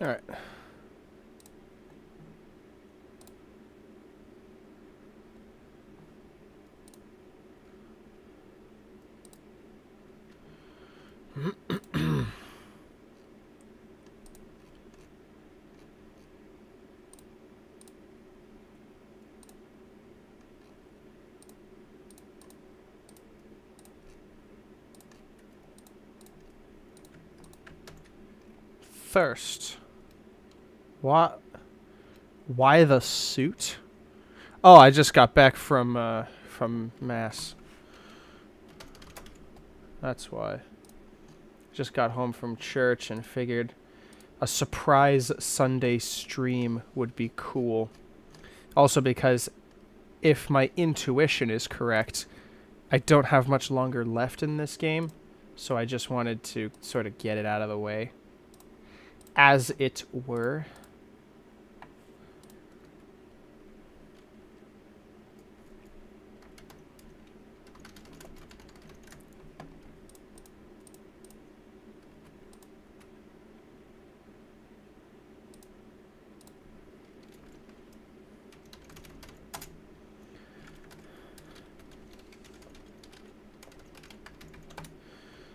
All right. First, what? Why the suit? Oh, I just got back from Mass. That's why. Just got home from church and figured a surprise Sunday stream would be cool. Also because if my intuition is correct, I don't have much longer left in this game, so I just wanted to sort of get it out of the way, as it were.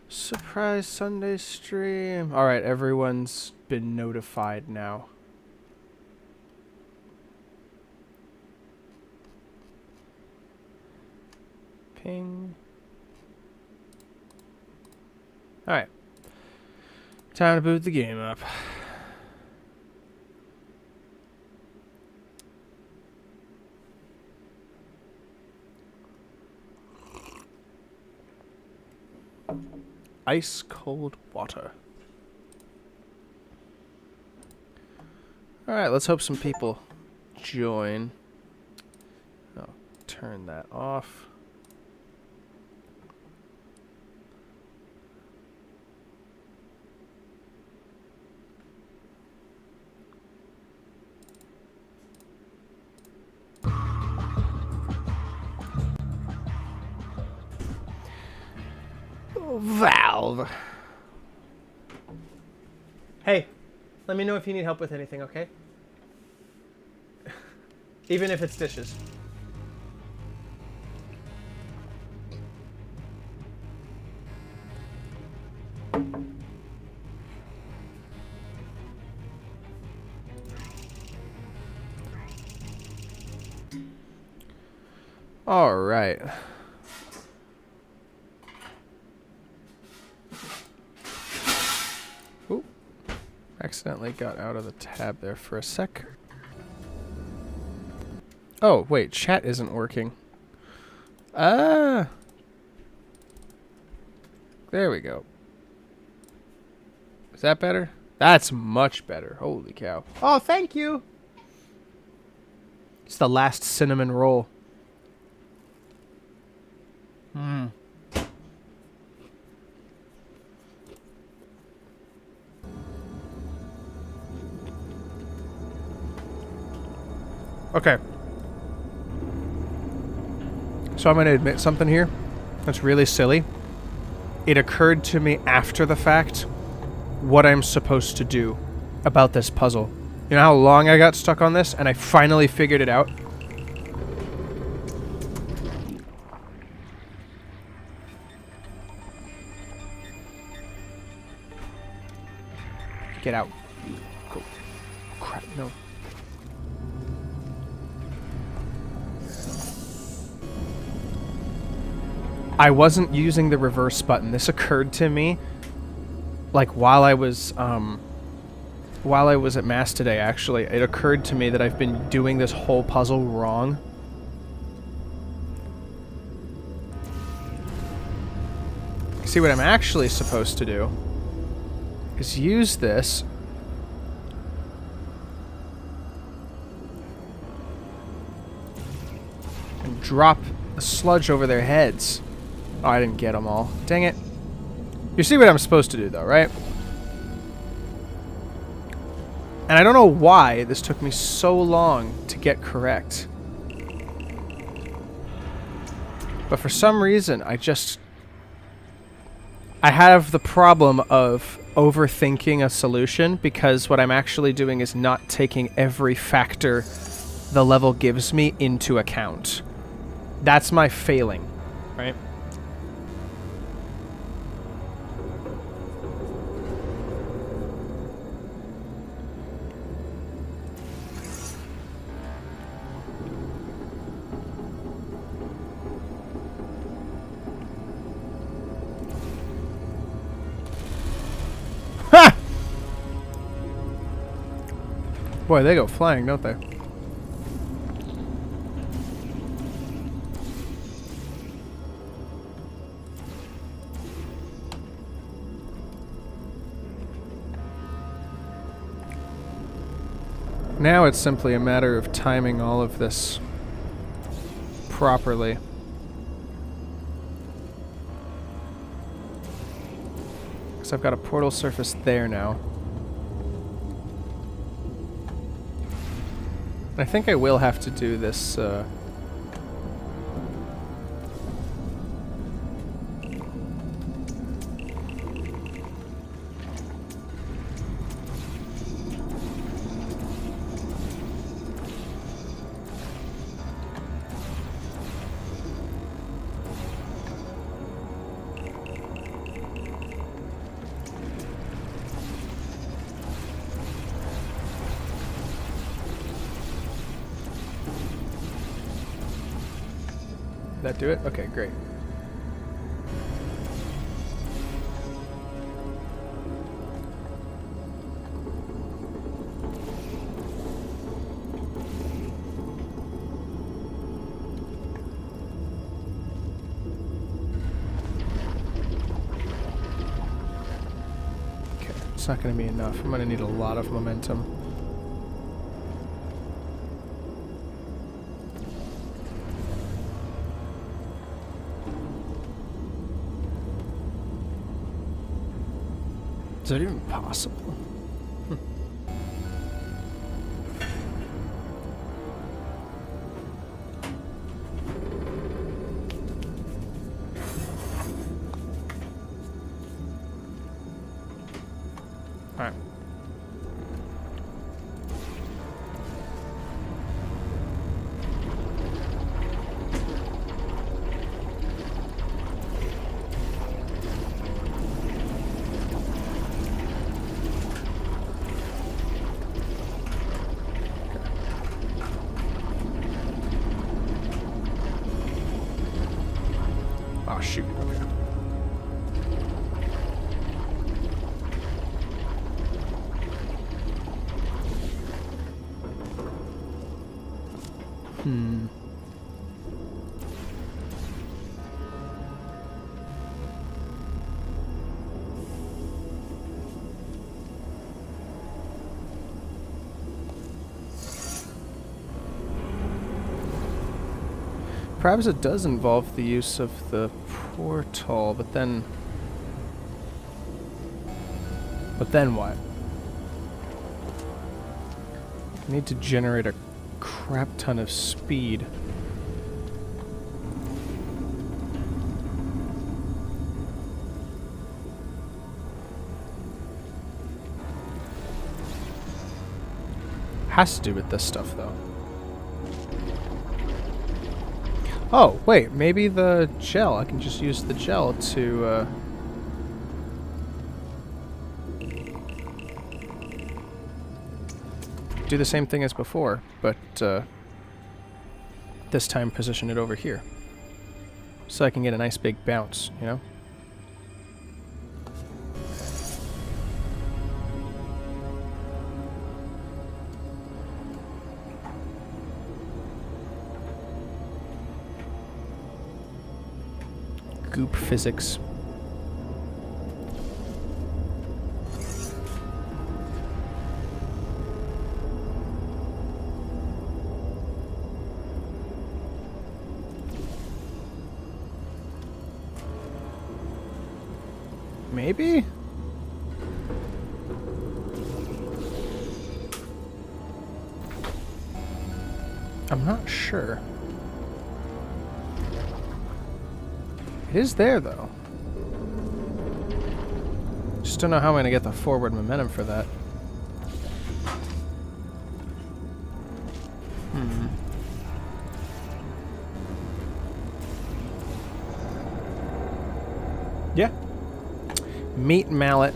Surprise Sunday stream. Alright, everyone's been notified now. Ping. Alright. Time to boot the game up. Ice cold water. Alright, let's hope some people join. I'll turn that off. Valve. Hey, let me know if you need help with anything, okay? Even if it's dishes. All right. Ooh. Accidentally got out of the tab there for a sec. Oh, wait, chat isn't working. There we go. Is that better? That's much better. Holy cow. Oh, thank you. It's the last cinnamon roll. Hmm. Okay. So I'm going to admit something here that's really silly. It occurred to me after the fact what I'm supposed to do about this puzzle. You know how long I got stuck on this and I finally figured it out? Get out. Go. Crap, no. I wasn't using the reverse button. This occurred to me like while I was at Mass today, actually. It occurred to me that I've been doing this whole puzzle wrong. See, what I'm actually supposed to do is use this and drop a sludge over their heads. Oh, I didn't get them all. Dang it. You see what I'm supposed to do, though, right? And I don't know why this took me so long to get correct. But for some reason, I I have the problem of overthinking a solution because what I'm actually doing is not taking every factor the level gives me into account. That's my failing, right? Ha! Boy, they go flying, don't they? Now it's simply a matter of timing all of this properly. Because I've got a portal surface there now. I think I will have to do this, that do it? Okay, great. Okay, it's not going to be enough. I'm going to need a lot of momentum. Is that even possible? Alright. Oh, shoot. Okay. Perhaps it does involve the use of the portal, but then what? I need to generate a crap ton of speed. Has to do with this stuff, though. Oh, wait, maybe the gel. I can just use the gel to, do the same thing as before, but, this time position it over here. So I can get a nice big bounce, you know? Goop physics. Maybe? I'm not sure. It is there, though. Just don't know how I'm gonna get the forward momentum for that. Yeah. Meat mallet.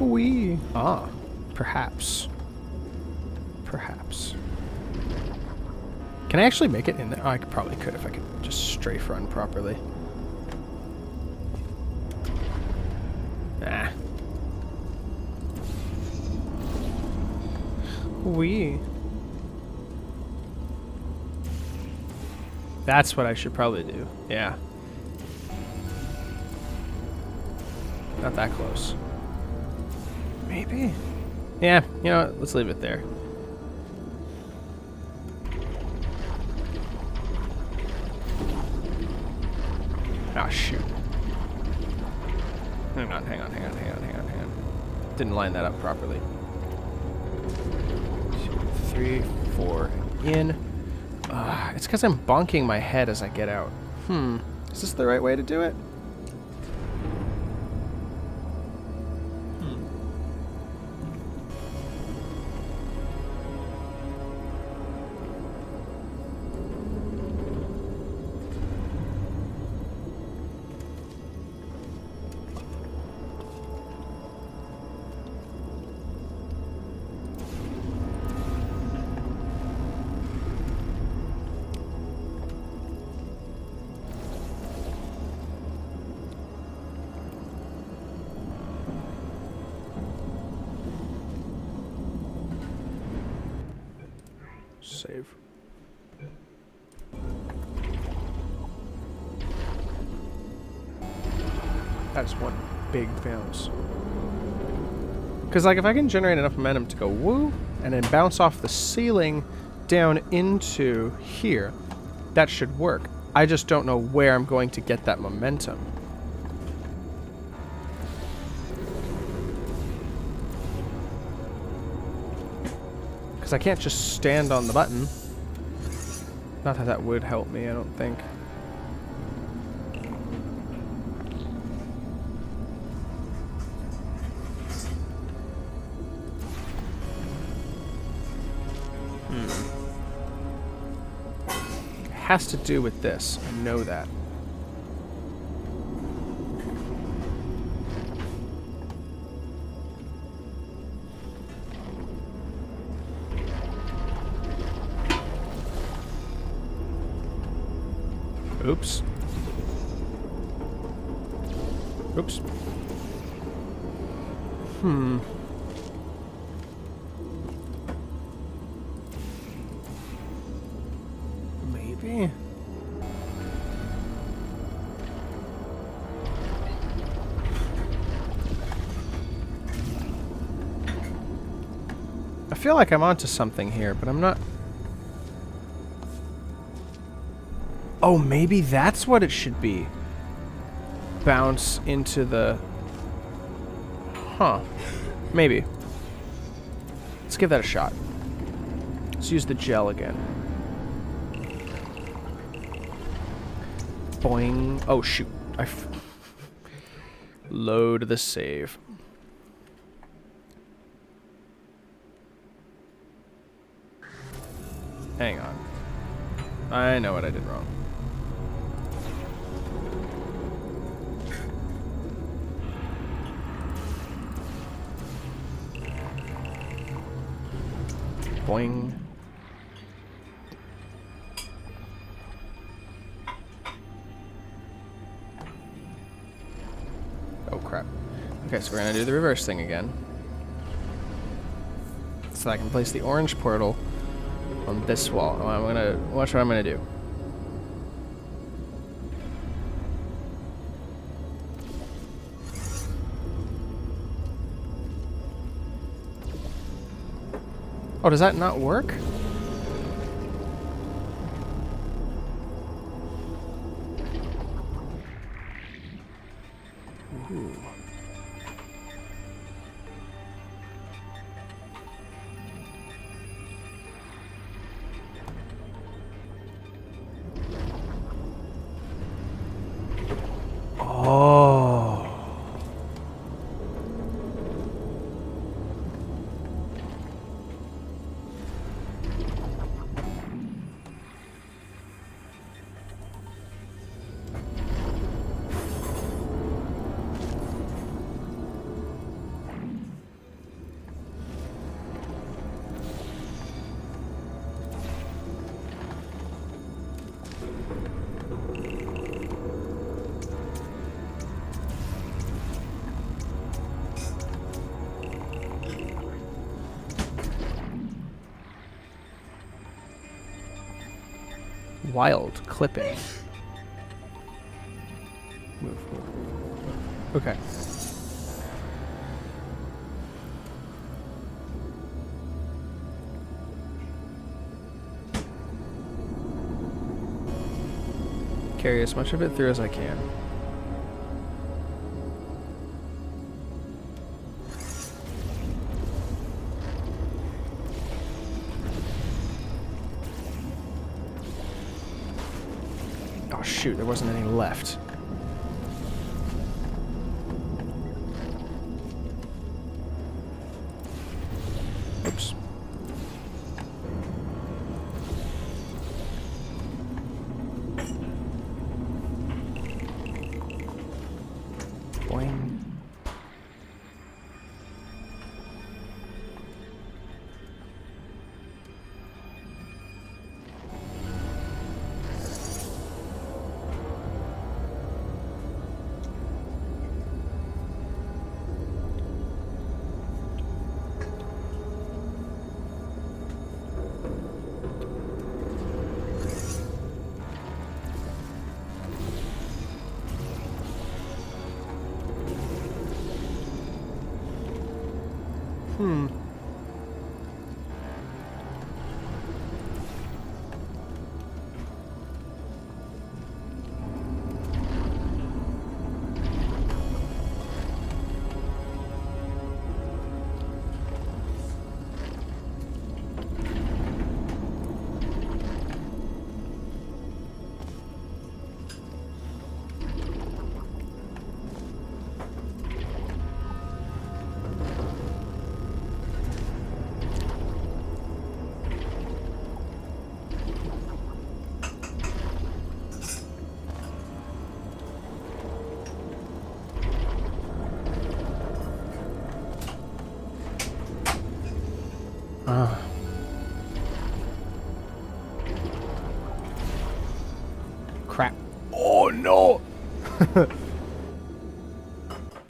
Wee. Ah, perhaps. Perhaps. Can I actually make it in there? Oh, I probably could if I could just strafe run properly. Nah. Wee. That's what I should probably do. Yeah. Not that close. Maybe. Yeah, you know what? Let's leave it there. Oh, shoot. Hang on. Didn't line that up properly. 2, 3, 4, in. It's because I'm bonking my head as I get out. Is this the right way to do it? Save. That's one big bounce. Because, like, if I can generate enough momentum to go woo, and then bounce off the ceiling down into here, that should work. I just don't know where I'm going to get that momentum. I can't just stand on the button. Not that that would help me, I don't think. It has to do with this. I know that. Oops. Oops. Maybe. I feel like I'm onto something here, but I'm not. Oh, maybe that's what it should be. Bounce into the... Huh. Maybe. Let's give that a shot. Let's use the gel again. Boing. Oh, shoot. Load the save. Hang on. I know what I did wrong. Boing. Oh crap. Okay, so we're gonna do the reverse thing again. So I can place the orange portal on this wall. I'm gonna watch what I'm gonna do. Oh, does that not work? Wild clipping. Move. Okay. Carry as much of it through as I can. Oh shoot, there wasn't any left. Oops. Boing. Crap. Oh no!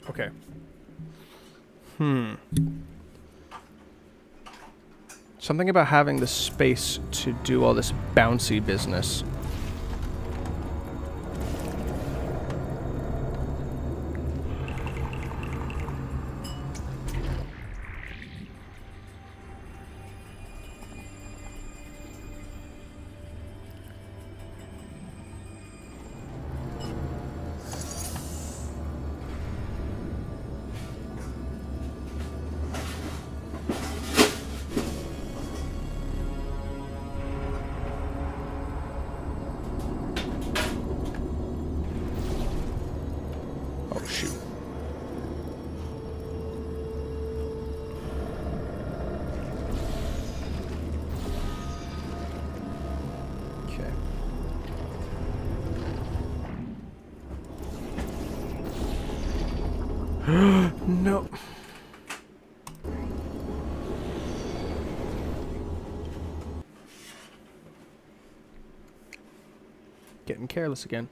Okay. Something about having the space to do all this bouncy business. Oh shoot. Okay. No. Getting careless again.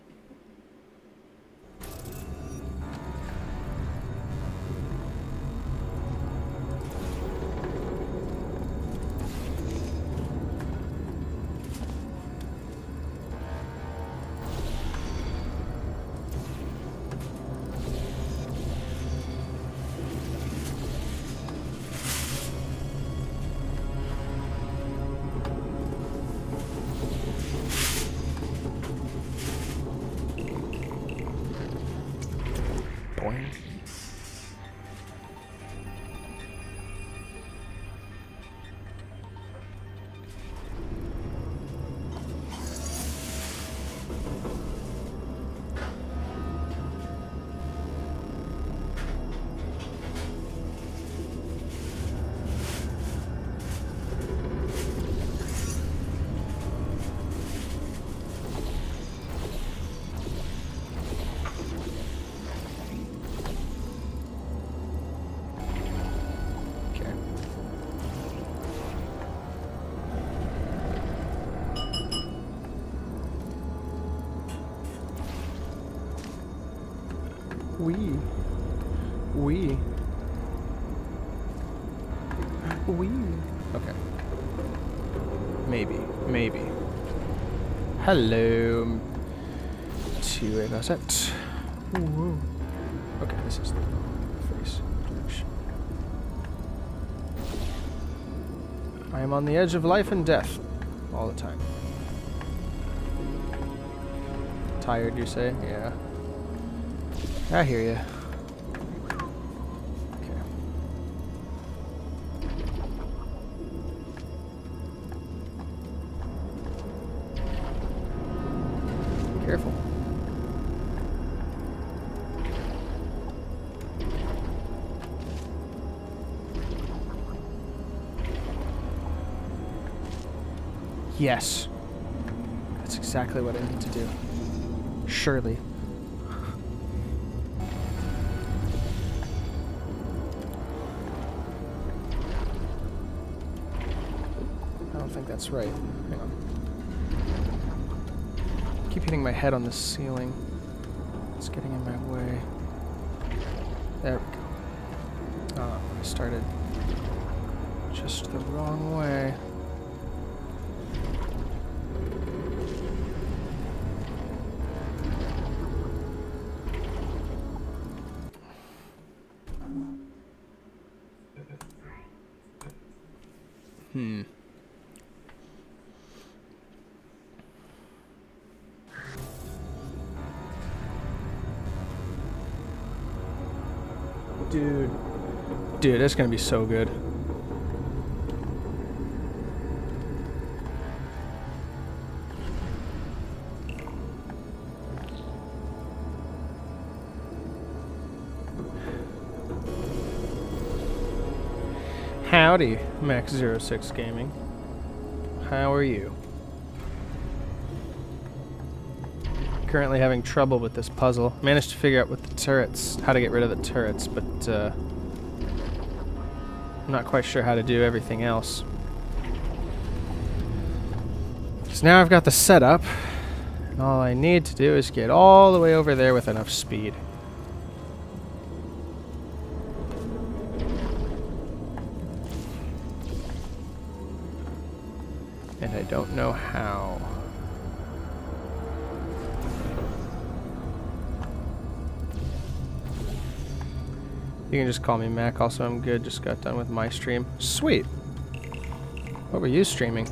Boing. Okay. Wee. Okay. Maybe. Hello. To a Bassett. Okay, this is the face direction. I am on the edge of life and death all the time. Tired, you say? Yeah. I hear you. Okay. Careful. Yes. That's exactly what I need to do. Surely. I don't think that's right. Hang on. I keep hitting my head on the ceiling. It's getting in my way. There we go. I started just the wrong way. Dude, that's gonna be so good. Howdy, Max06 Gaming. How are you? Currently having trouble with this puzzle. Managed to figure out with the turrets, how to get rid of the turrets, but I'm not quite sure how to do everything else. So now I've got the setup, and all I need to do is get all the way over there with enough speed. And I don't know how. You can just call me Mac. Also, I'm good. Just got done with my stream. Sweet. What were you streaming?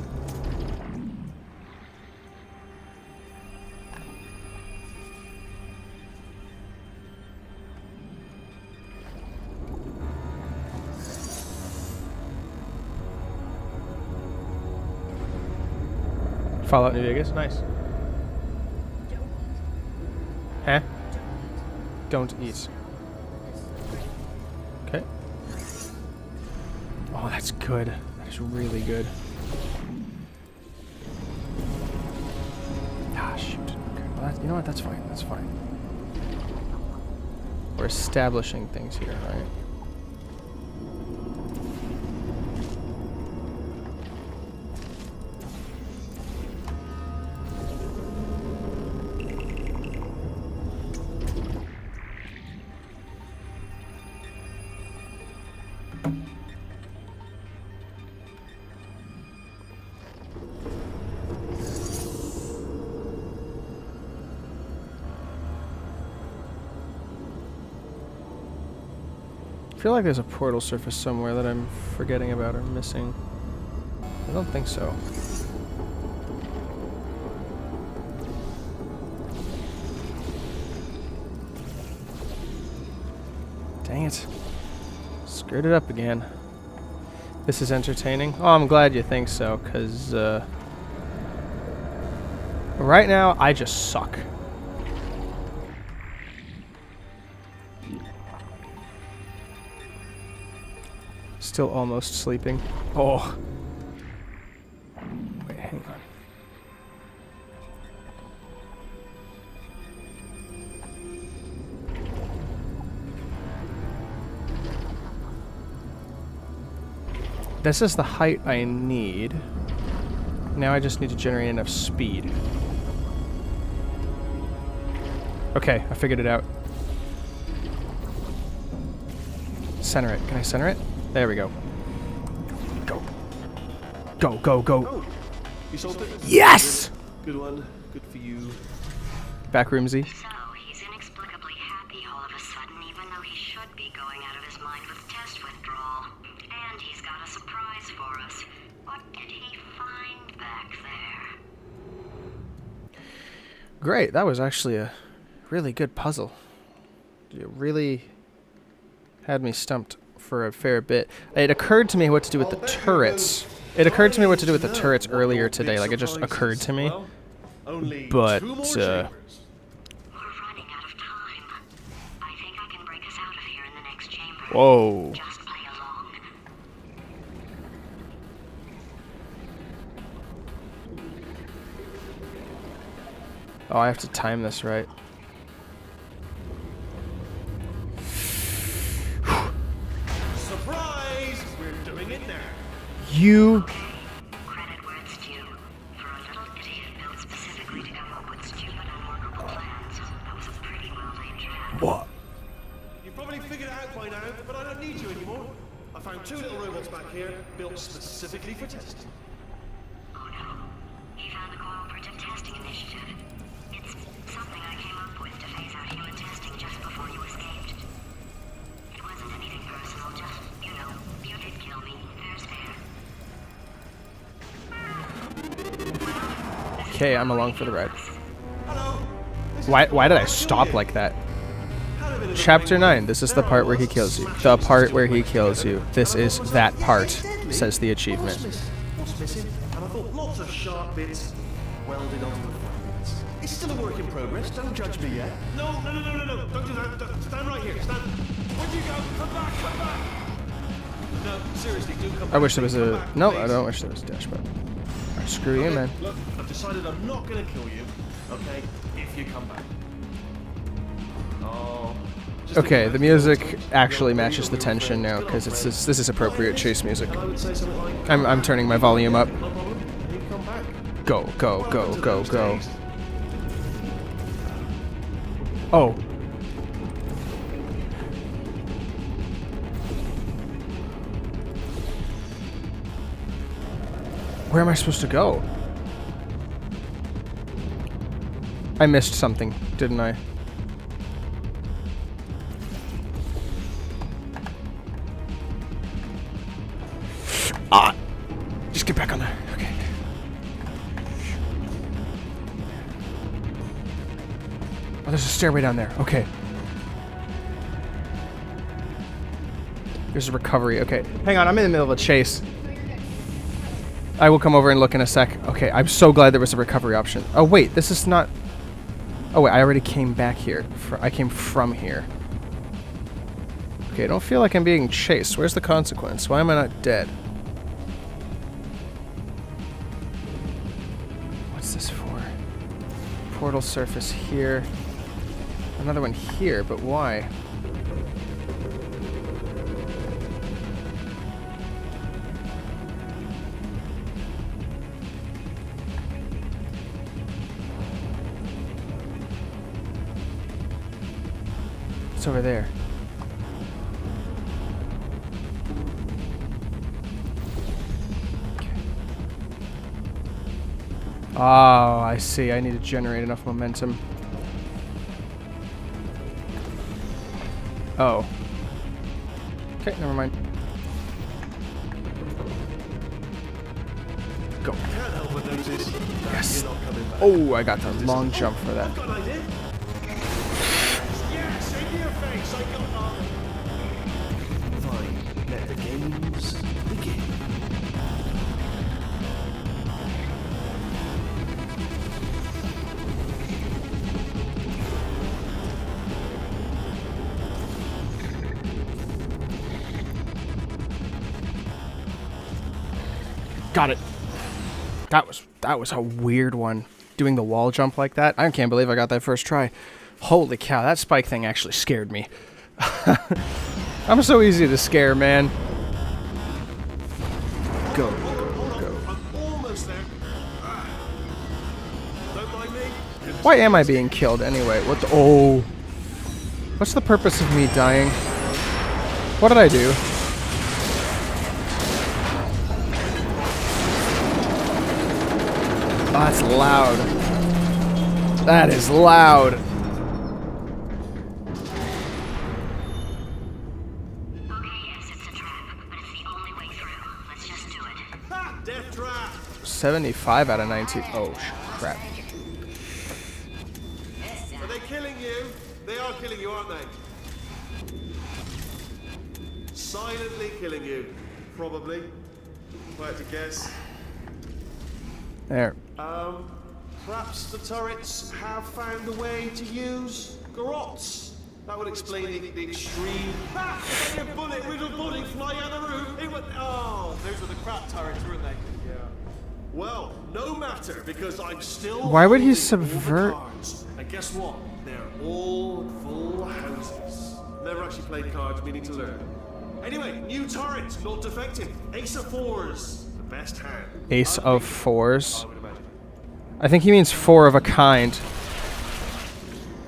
Fallout New Vegas. Nice. Huh? Don't eat. Okay. Oh, that's good. That is really good. Ah, shoot. Okay, well, you know what? That's fine. That's fine. We're establishing things here, right? I feel like there's a portal surface somewhere that I'm forgetting about or missing. I don't think so. Dang it. Screwed it up again. This is entertaining. Oh, I'm glad you think so, because right now I just suck. Still almost sleeping. Oh. Wait, hang on. This is the height I need. Now I just need to generate enough speed. Okay, I figured it out. Center it. Can I center it? There we go. Go. Go, go, go. Oh, you solved it? Yes! Good one. Good for you. Backroomsy. So, he's inexplicably happy all of a sudden, even though he should be going out of his mind with test withdrawal. And he's got a surprise for us. What did he find back there? Great, that was actually a really good puzzle. It really had me stumped for a fair bit. It occurred to me what to do with the turrets. It occurred to me what to do with the turrets earlier today, like it just occurred to me. But, We're running out of time. I think I can break us out of here in the next chamber. Whoa. Just play along. Oh, I have to time this right. Surprise! We're doing it now. You... Credit where it's due. For a little idiot built specifically to come up with stupid unworkable plans, that was a pretty well-laid trap. What? You've probably figured it out by now, but I don't need you anymore. I found 2 little robots back here, built specifically for testing. Oh no. He found the Cooperative Testing Initiative. It's something I came up with to phase out human testing just before you escaped. It wasn't anything personal, just, you know, you did kill me. Fair's fair. Okay, I'm along for the ride. Hello. Why did I stop like that? Chapter 9, this is the part where he kills you. The part where he kills you. This is that part, says the achievement. What's missing? And I thought lots of sharp bits welded onto the fragments. It's still a work in progress. Don't judge me yet. No. Don't do that. Stand right here. Stand. Where'd you go? Come back. No, seriously, do come back. I wish there was Come a... back, No, please. I don't wish there was a dash button. Alright, screw you, Okay, man. Look, I've decided I'm not going to kill you, okay, if you come back. Oh. just Okay, think the about music it. actually You're matches the real tension now, friends. because Good old this is friends. appropriate chase music. And I would say something like, I'm turning my volume up. no problem, you come back. Go. What happened to those days? Oh. Where am I supposed to go? I missed something, didn't I? Ah! Just get back on there. Okay. Oh, there's a stairway down there. Okay. There's a recovery. Okay. Hang on, I'm in the middle of a chase. I will come over and look in a sec. Okay, I'm so glad there was a recovery option. Oh, wait, this is not... Oh, wait, I already came back here. I came from here. Okay, I don't feel like I'm being chased. Where's the consequence? Why am I not dead? What's this for? Portal surface here. Another one here, but why? It's over there. Okay. Oh, I see. I need to generate enough momentum. Oh. Okay, never mind. Go. Can't help but notice that Yes. you're not coming back. Oh, I got the long jump for that. I've got an idea. Yes, in your face, I got Fine, let the games begin. Got it. That was a weird one. Doing the wall jump like that. I can't believe I got that first try. Holy cow, that spike thing actually scared me. I'm so easy to scare, man. Go. Hold on, I'm almost there. Don't mind me. Why am I being killed anyway? What the... Oh. What's the purpose of me dying? What did I do? Oh, that's loud. That is loud. Okay, yes, it's a trap, but it's the only way through. Let's just do it. Ha! Death trap! 75 out of 19. Oh, crap. Are they killing you? They are killing you, aren't they? Silently killing you. Probably. If I had to guess. There. Perhaps the turrets have found a way to use garrots. That would explain the extreme. Ha! A bullet, riddled bullet flying out the roof. It would. Oh, those were the crap turrets, weren't they? Yeah. Well, no matter, because I'm still. Why would he holding all the subvert- cards. And guess what? They're all full houses. Never actually played cards, meaning to learn. Anyway, new turret, not defective. Ace of fours, the best hand. Ace of fours. I would imagine. I think he means 4 of a kind.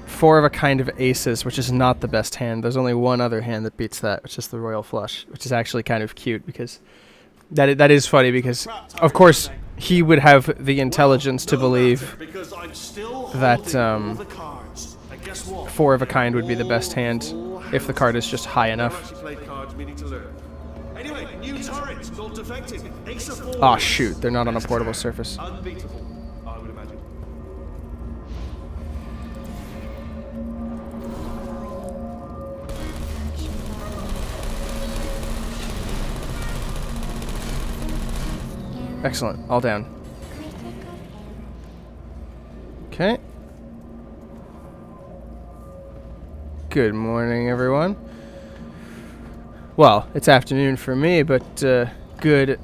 4 of a kind of aces, which is not the best hand. There's only one other hand that beats that, which is the royal flush, which is actually kind of cute because that is funny because, of course, he would have the intelligence to No believe matter, because I'm still that, holding all the cards. And guess what? 4 of a kind would be the best hand Full if the card is just high Never enough. actually played cards, meaning to learn. Anyway, new turret, not defective. Ace of fours. Aw, shoot, they're not on a Best portable hand. surface. Unbeatable, I would imagine. Excellent, all down. Okay. Good morning, everyone. Well, it's afternoon for me, but good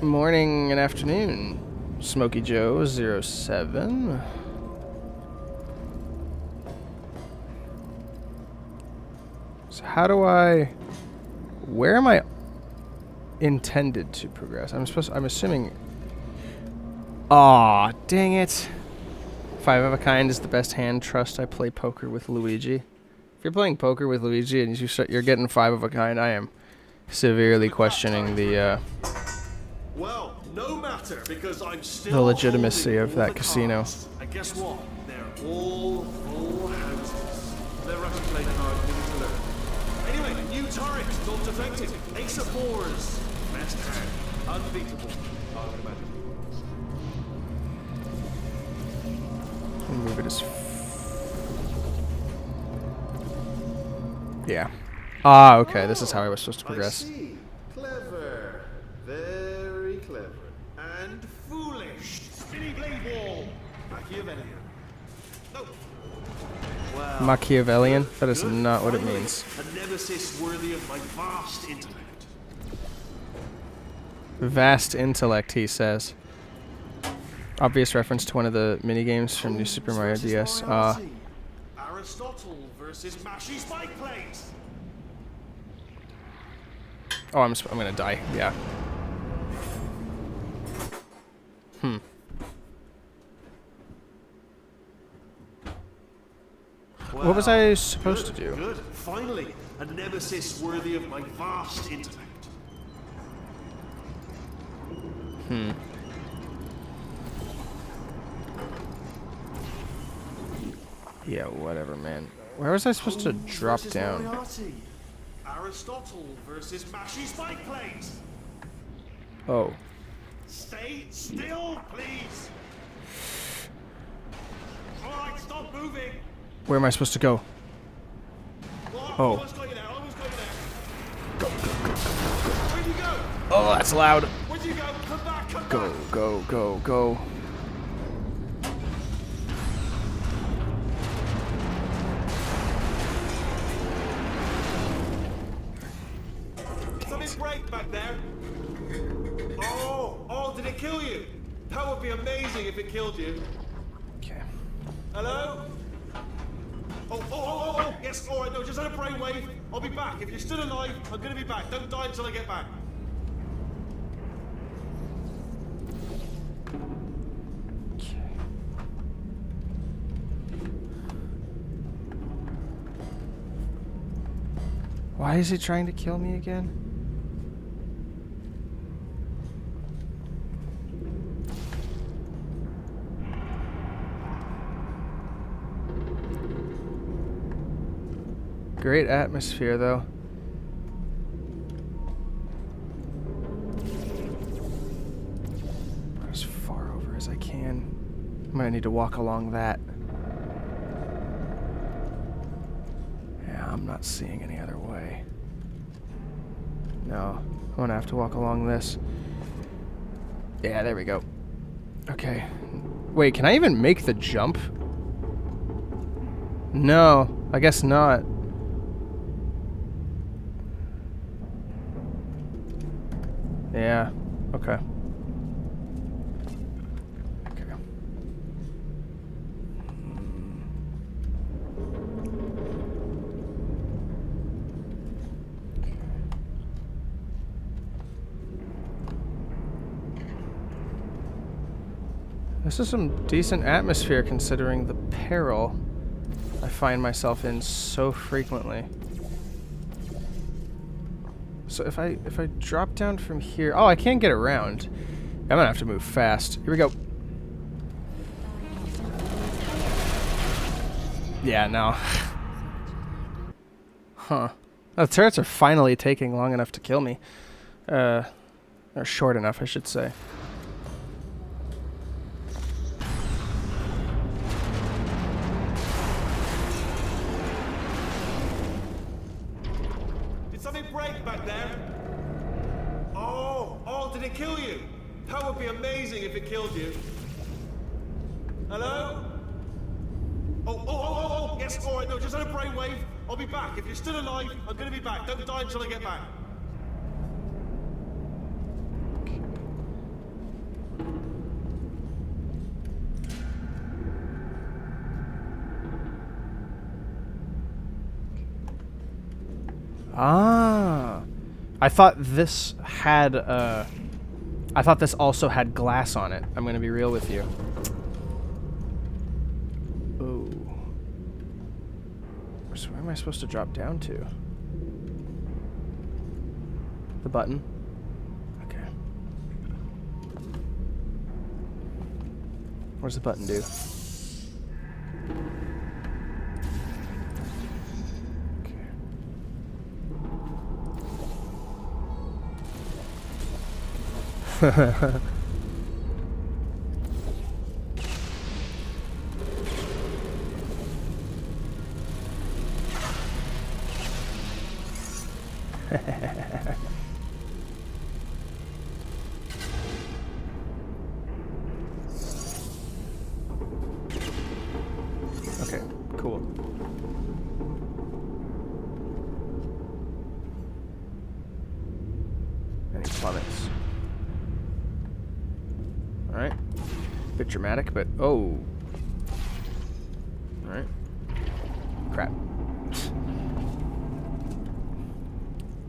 morning and afternoon. Smokey Joe 07. So how do I... Where am I intended to progress? I'm assuming... Aw, dang it. 5 of a kind is the best hand. Trust I play poker with Luigi. If you're playing poker with Luigi and you're getting 5 of a kind, I am severely questioning the Well, no matter, because I'm still the legitimacy holding of all that the casino. cards. And guess what? They're all full houses. Never actually played cards, meaning to learn. Anyway, new turret, not defective. Ace of fours, best hand. Unbeatable, I would imagine. Move it as... Yeah. Ah, okay, this is how I was supposed to I progress. see. Clever. Very clever. And foolish. Spinny blade wall. Machiavellian. No. Wow. Machiavellian? That is Good. not what it Finally, means. A nemesis worthy of my vast intellect. Vast intellect, he says. Obvious reference to one of the minigames from New Super Mario Versus DS. Moriarty. Aristotle versus Mashy Spike Plate. Oh, I'm gonna die. Yeah. What was I supposed to do? Good. Finally, a nemesis worthy of my vast intellect. Yeah, whatever, man. Where was I supposed to drop Versus down? Moriarty. Aristotle versus Mashy Spike Plate. Oh. Stay still, please. All right, stop moving. Where am I supposed to go? Well, Oh. almost got you there. Almost got you there. Where'd you go? Oh, that's loud. Where'd you go? Come back. Come Go, back. go, go, go. Something break back there. Oh, did it kill you? That would be amazing if it killed you. Okay. Hello? Oh, yes, all right, no, just had a brainwave. I'll be back. If you're still alive, I'm gonna be back. Don't die until I get back. Why is he trying to kill me again? Great atmosphere, though. As far over as I can. I'm gonna need to walk along that. Yeah, I'm not seeing any other way. No, I'm gonna have to walk along this. Yeah, there we go. Okay. Wait, can I even make the jump? No, I guess not. Yeah, okay. Okay. This is some decent atmosphere considering the peril I find myself in so frequently. So if I drop down from here, oh, I can't get around. I'm gonna have to move fast. Here we go. Yeah, no. Huh. The turrets are finally taking long enough to kill me. Or short enough, I should say. Did something break back there? Oh, did it kill you? That would be amazing if it killed you. Hello? Oh, yes, all right, no, just had a brainwave. I'll be back. If you're still alive, I'm gonna be back. Don't die until I get back. Ah. I thought this had, I thought this also had glass on it. I'm gonna be real with you. Oh. So where am I supposed to drop down to? The button? Okay. What does the button do? Okay. Okay, cool. Any plummets? Alright. Bit dramatic, but oh. Alright. Crap. I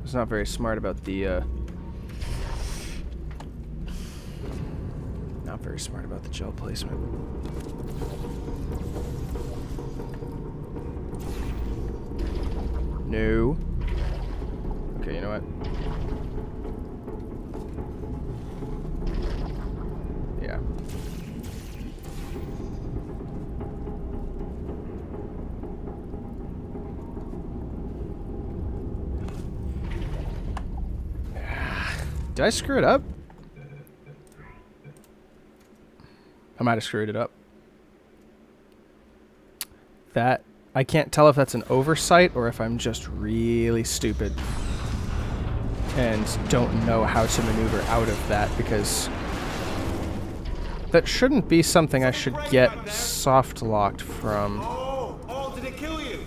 was not very smart about the not very smart about the gel placement. No. Okay, you know what? Yeah. Did I screw it up? I might have screwed it up. That, I can't tell if that's an oversight or if I'm just really stupid and don't know how to maneuver out of that, because that shouldn't be something I should get soft locked from. Oh, did it kill you?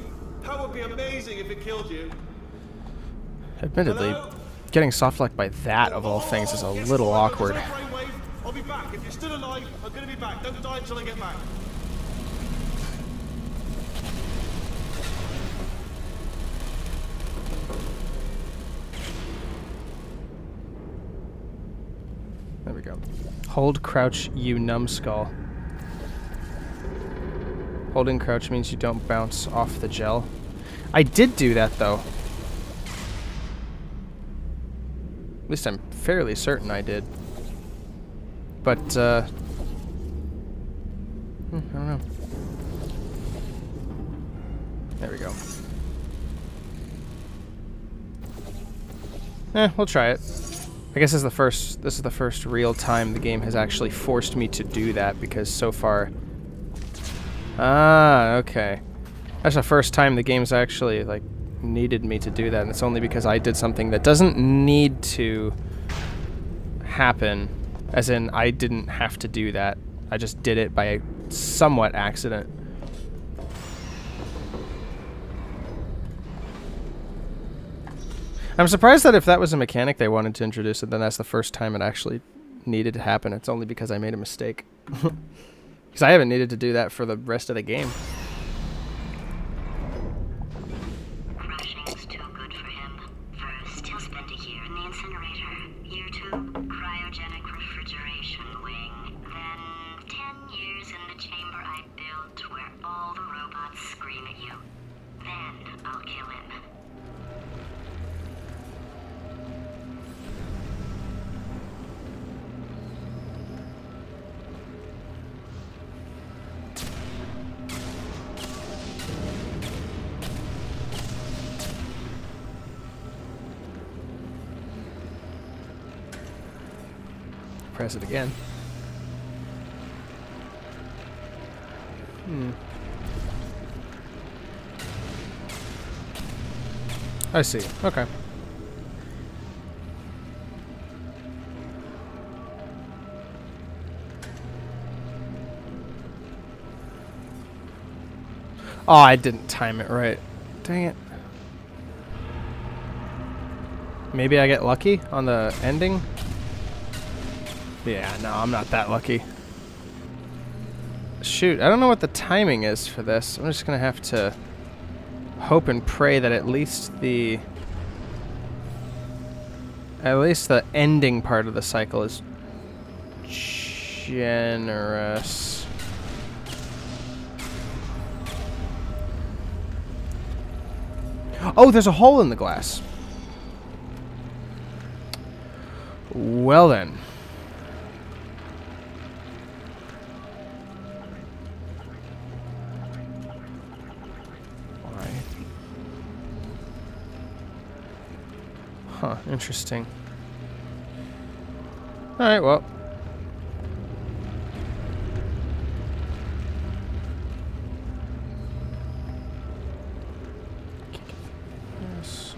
That would be amazing if it killed you. Admittedly, Hello? getting soft locked by that of all things is a Yes, little all right, awkward. just had a brainwave. I'll be back. If you're still alive, I'm gonna be back. Don't die until I get back. There we go. Hold crouch, you numbskull. Holding crouch means you don't bounce off the gel. I did do that though. At least I'm fairly certain I did. But, I don't know. There we go. We'll try it. I guess this is the first real time the game has actually forced me to do that, because so far... Ah, okay. That's the first time the game's actually, like, needed me to do that, and it's only because I did something that doesn't need to happen, as in I didn't have to do that. I just did it by a somewhat accident. I'm surprised that if that was a mechanic they wanted to introduce it, then that's the first time it actually needed to happen. It's only because I made a mistake. Because I haven't needed to do that for the rest of the game. Crushing's too good for him. First, he'll spend a year in the incinerator. Year 2, cryogenic refrigeration wing. Then 10 years in the chamber I built where all the robots scream at you. Then I'll kill him. Press it again. I see. Okay. Oh, I didn't time it right. Dang it. Maybe I get lucky on the ending? Yeah, no, I'm not that lucky. Shoot, I don't know what the timing is for this. I'm just gonna have to hope and pray that at least the ending part of the cycle is generous. Oh, there's a hole in the glass. Well then. Huh, interesting. Alright, well. Yes.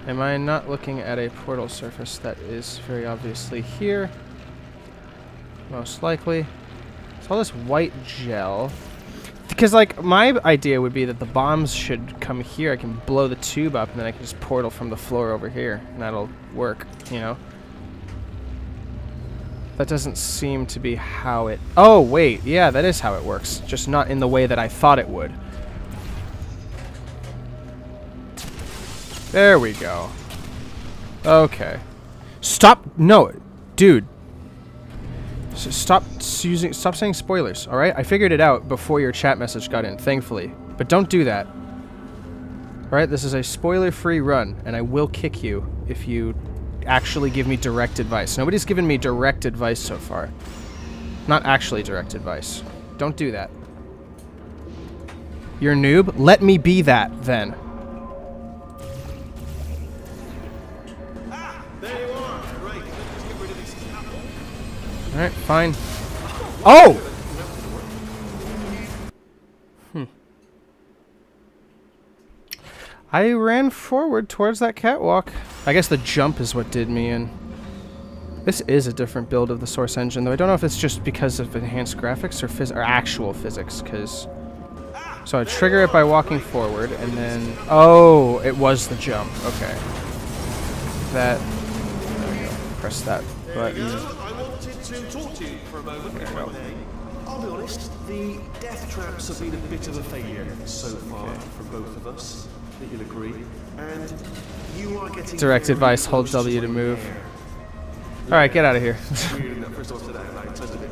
Am I not looking at a portal surface that is very obviously here? Most likely. It's all this white gel. Because, like, my idea would be that the bombs should come here. I can blow the tube up, and then I can just portal from the floor over here, and that'll work, you know? That doesn't seem to be how it... Oh, wait. Yeah, that is how it works. Just not in the way that I thought it would. There we go. Okay. Stop... No. Dude. Stop saying spoilers, alright? I figured it out before your chat message got in, thankfully. But don't do that. Alright, this is a spoiler-free run, and I will kick you if you actually give me direct advice. Nobody's given me direct advice so far. Not actually direct advice. Don't do that. You're a noob? Let me be that, then. There you are. Right, let's get rid of these apples. Alright, fine. Oh! I ran forward towards that catwalk. I guess the jump is what did me in. This is a different build of the Source engine, though I don't know if it's just because of enhanced graphics or actual physics, because... So I trigger it by walking forward, and then... Oh, it was the jump. Okay. That... There we go. Press that button. I wanted to talk to you for a moment, if I may. I'll be honest, the death traps have been a bit of a failure so far for both of us, that you'll agree. And you are getting... Direct advice, hold W to move. Alright, get out of here.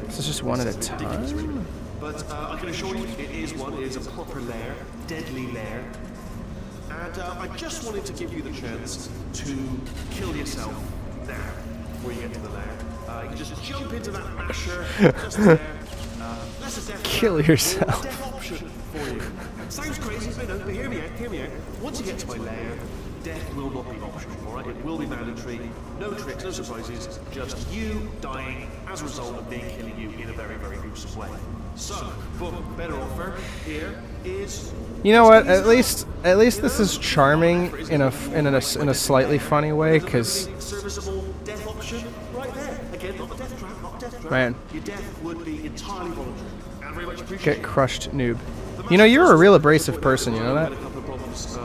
This is just one at a time. But I can assure you, it is one. It is a proper lair, deadly lair. And I just wanted to give you the chance to kill yourself there, before you get to the lair. You can just jump into that masher, just there. That's a death Kill yourself. death option for you. Sounds crazy, but no, but hear me out, hear me out. Once you get to my lair, death will not be optional, alright? It will be mandatory. No tricks, no surprises. Just you dying as a result of me killing you in a very, very gruesome way. So, book, better offer here is... You know what? At least this is charming in a slightly funny way, because serviceable death option right there. Again, not a death trap, not a death trap. Man. Your death would be entirely voluntary. And very much appreciated. get crushed, noob. You know, you're a real abrasive person, you know that? A couple of problems,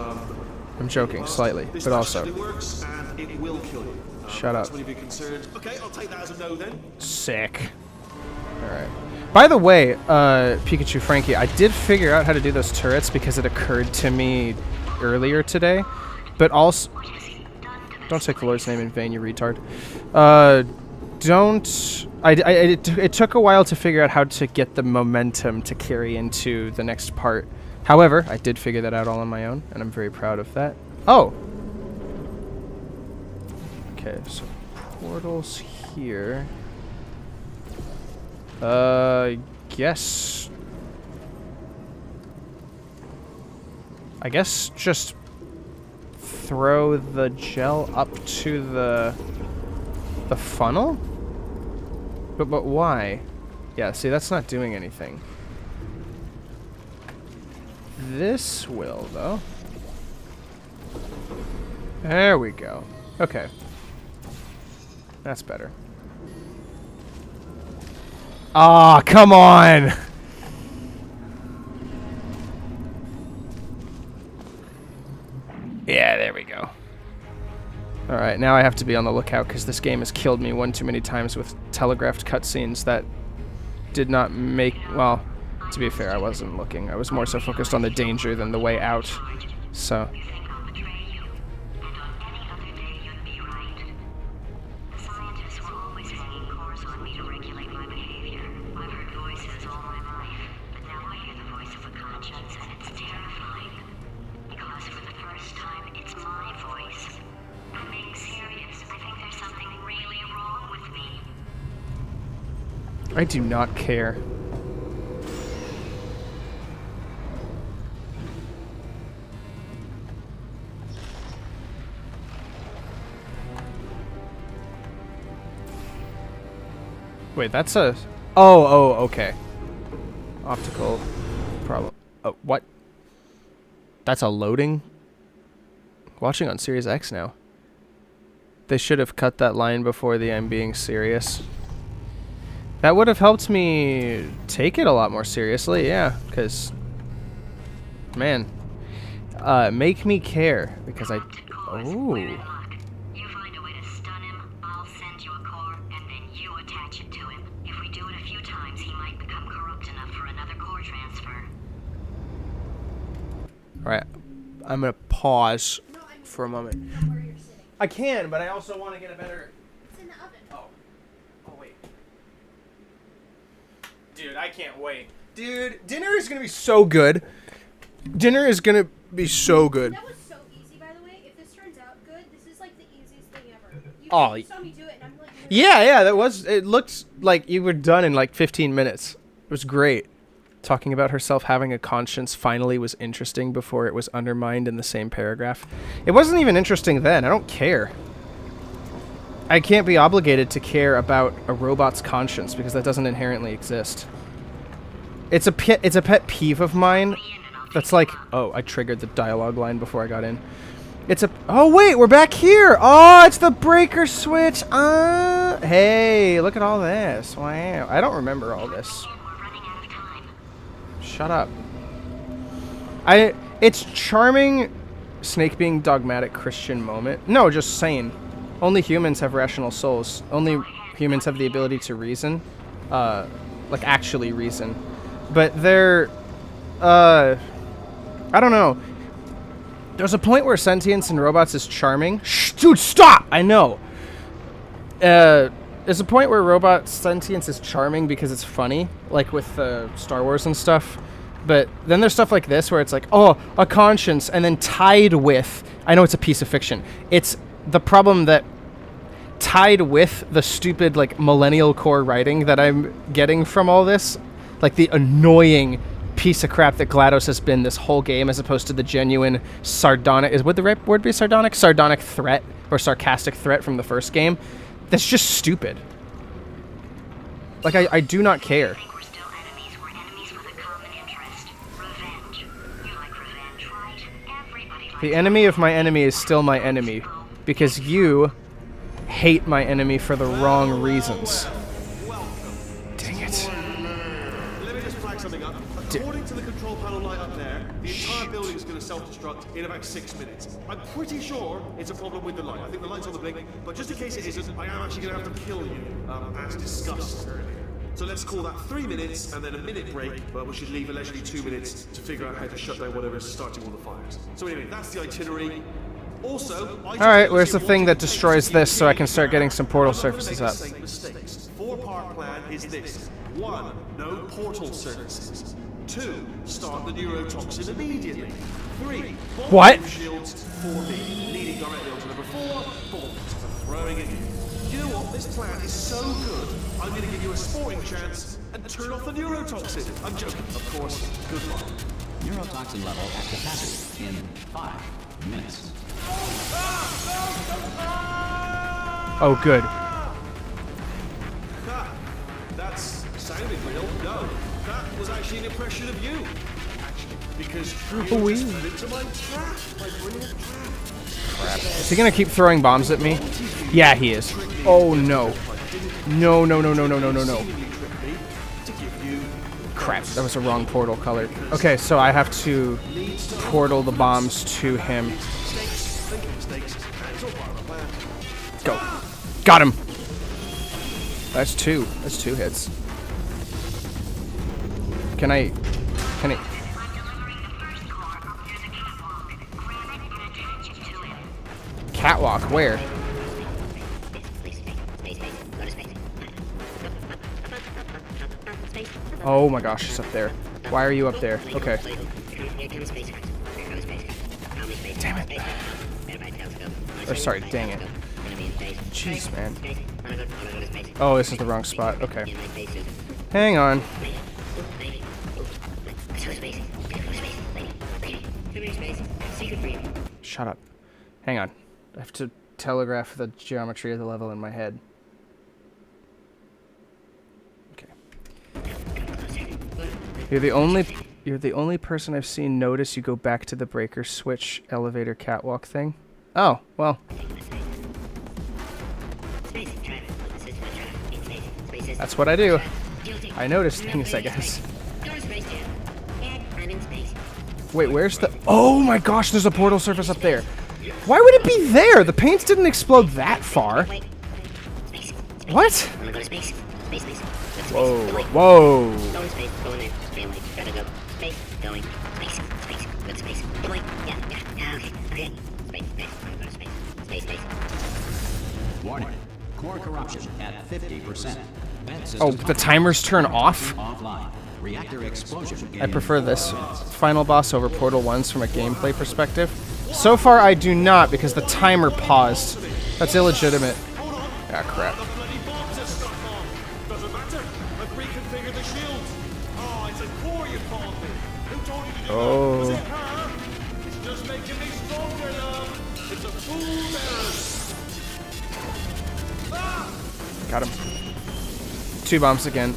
I'm joking, slightly, this but also. actually works and it will kill you. Shut up. That's when you'd be concerned. Okay, I'll take that as a no then. Sick. Alright. By the way, Pikachu Frankie, I did figure out how to do those turrets because it occurred to me earlier today. But also... Don't take the Lord's name in vain, you retard. It took a while to figure out how to get the momentum to carry into the next part. However, I did figure that out all on my own, and I'm very proud of that. Oh! Okay, so portals here. I guess just throw the gel up to the funnel? But why? Yeah, see, that's not doing anything. This will, though. There we go. Okay. That's better. Ah, come on! Yeah, there we go. Alright, now I have to be on the lookout because this game has killed me one too many times with telegraphed cutscenes that did not make... Well, to be fair, I wasn't looking. I was more so focused on the danger than the way out. So... I do not care. Wait, that's a... Oh, okay. Optical problem. Oh, what? That's a loading? Watching on Series X now. They should have cut that line before the I'm being serious. That would have helped me take it a lot more seriously, yeah, because, man, make me care, because I, oh. You find a way to stun him, I'll send you a core, and then you attach it to him. If we do it a few times, he might become corrupt enough for another core transfer. Alright, I'm going to pause for a moment. I can, but I also want to get a better... It's in the oven. Oh, wait. Dude, I can't wait. Dude, dinner is going to be so good. Dinner is going to be so good. That was so easy, by the way. If this turns out good, this is like the easiest thing ever. You saw me do it, and I'm like... Yeah, that was... It looked like you were done in like 15 minutes. It was great. Talking about herself having a conscience finally was interesting before it was undermined in the same paragraph. It wasn't even interesting then. I don't care. I can't be obligated to care about a robot's conscience because that doesn't inherently exist. It's a pet peeve of mine. That's like, oh, I triggered the dialogue line before I got in. Oh wait, we're back here. Oh, it's the breaker switch. Hey, look at all this. Wow, I don't remember all this. Shut up. It's charming. Snake being dogmatic Christian moment. No, just saying. Only humans have rational souls. Only humans have the ability to reason. Like, actually reason. But they're... I don't know. There's a point where sentience in robots is charming. Shh, dude, stop! I know. There's a point where robot sentience is charming because it's funny. Like with Star Wars and stuff. But then there's stuff like this where it's like, oh, a conscience, and then tied with... I know it's a piece of fiction. It's the problem that tied with the stupid, like, millennial core writing that I'm getting from all this, like the annoying piece of crap that GLaDOS has been this whole game, as opposed to the genuine sardonic, would the right word be sardonic? Sardonic threat, or sarcastic threat from the first game. That's just stupid. Like, I do not care. I think we're still enemies. We're enemies with a common interest. Revenge. You like revenge, right? Everybody likes The enemy of my enemy is still my enemy, because you hate my enemy for the wrong reasons. Dang it. Let me just flag something up. According to the control panel light up there, the entire building is going to self-destruct in about 6 minutes. I'm pretty sure it's a problem with the light. I think the light's on the blink, but just in case it isn't, I am actually going to have to kill you, as discussed earlier. So let's call that 3 minutes and then a minute break, but we should leave allegedly 2 minutes to figure out how to shut down whatever's starting all the fires. So anyway, that's the itinerary. Also, Alright, where's the thing that destroys this so I can start getting some portal surfaces up? Mistakes. 4-part plan is this. 1. No portal surfaces. 2. Start the neurotoxin immediately. 3. What? Shields 4B, leading directly onto number 4. Bombs. Throwing it in. You know what? This plan is so good, I'm going to give you a sporting chance and turn off the neurotoxin. I'm joking, of course. Goodbye. Neurotoxin level at capacity in 5 minutes. Oh, good. That's sounded real. No, that was actually an impression of you. Actually, because you just fell into my trap, my brilliant trap. Is he gonna keep throwing bombs at me? Yeah, he is. Oh, no. No, no, no, no, no, no, no, no. Crap, that was a wrong portal color. Okay, so I have to portal the bombs to him. Go. Got him. That's 2. That's 2 hits. Can I... Catwalk, where? Oh my gosh, it's up there. Why are you up there? Okay. Damn it. Or sorry, dang it. Jeez, man. Oh, this is the wrong spot. Okay. Hang on. Shut up. Hang on. I have to telegraph the geometry of the level in my head. Okay. You're the only person I've seen notice you go back to the breaker switch elevator catwalk thing. Oh, well. That's what I do. I notice things, I guess. Wait, where's the... Oh my gosh, there's a portal surface up there. Why would it be there? The paints didn't explode that far. What? Whoa, whoa. Warning. Core corruption at 50%. Oh, the timers turn off? Offline. Reactor explosion. I prefer this final boss over Portal 1's from a gameplay perspective. So far, I do not, because the timer paused. That's illegitimate. Ah, crap. The bloody bombs are stuck on. Doesn't matter. I've reconfigured the shields. Oh, it's a core you called me. Who told you to do that? Was it her? It's just making me stronger, love. It's a fool's errand. Ah! Got him. 2 bombs again.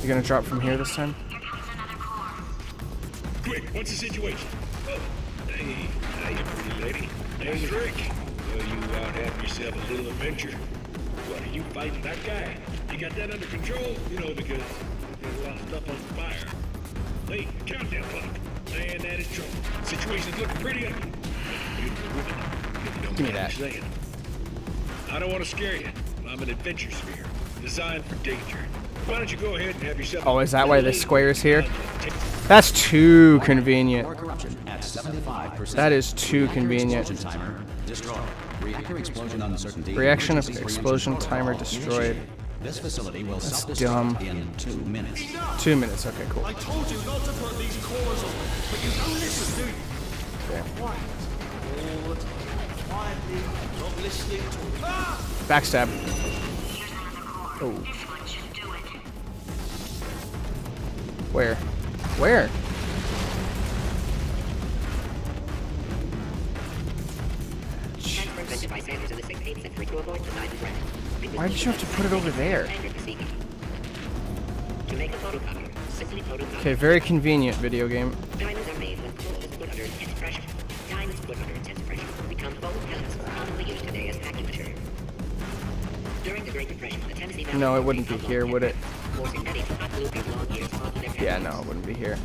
You gonna drop from here this time? Quick, what's the situation? Oh, hey, how you pretty lady? Name's Rick. Well, you out having yourself a little adventure. What, are you fighting that guy? You got that under control? You know, because there's a lot of stuff on fire. Hey, countdown clock. Man, that is trouble. Situation's looking pretty ugly. Beautiful woman. If you don't Give me mind that. saying. I don't want to scare you. I'm an adventure sphere, designed for danger. Why don't you go ahead and have yourself... Oh, is that why this square's here? That's too convenient. Core corruption at 75%. That is too Reactor convenient. explosion timer destroyed. Reactor explosion uncertainty. Reaction of Frequency explosion reaction timer protocol destroyed. initiated. This facility will dumb. self-destruct in 2 minutes. 2 minutes, okay, cool. I told you not to put these cores on, but you don't listen, do you? Quiet. All the time. Quietly, not listening to... Ah! Backstab. Oh. This one should do it. Where? Where? Transfer invented by Sanders in the 16th century to avoid the knife and bread. Why did you have to put it over there? To make a photocopier, simply photocopy. Okay, very convenient video game. Diamonds are made when coal is put under intense pressure. Diamonds put under intense pressure become foam pellets, commonly used today as packing material. During the Great Depression, the Tennessee Valley No, it wouldn't be outlawed here, would it? forcing many to uproot their long years of their Yeah, families. no, it wouldn't be here.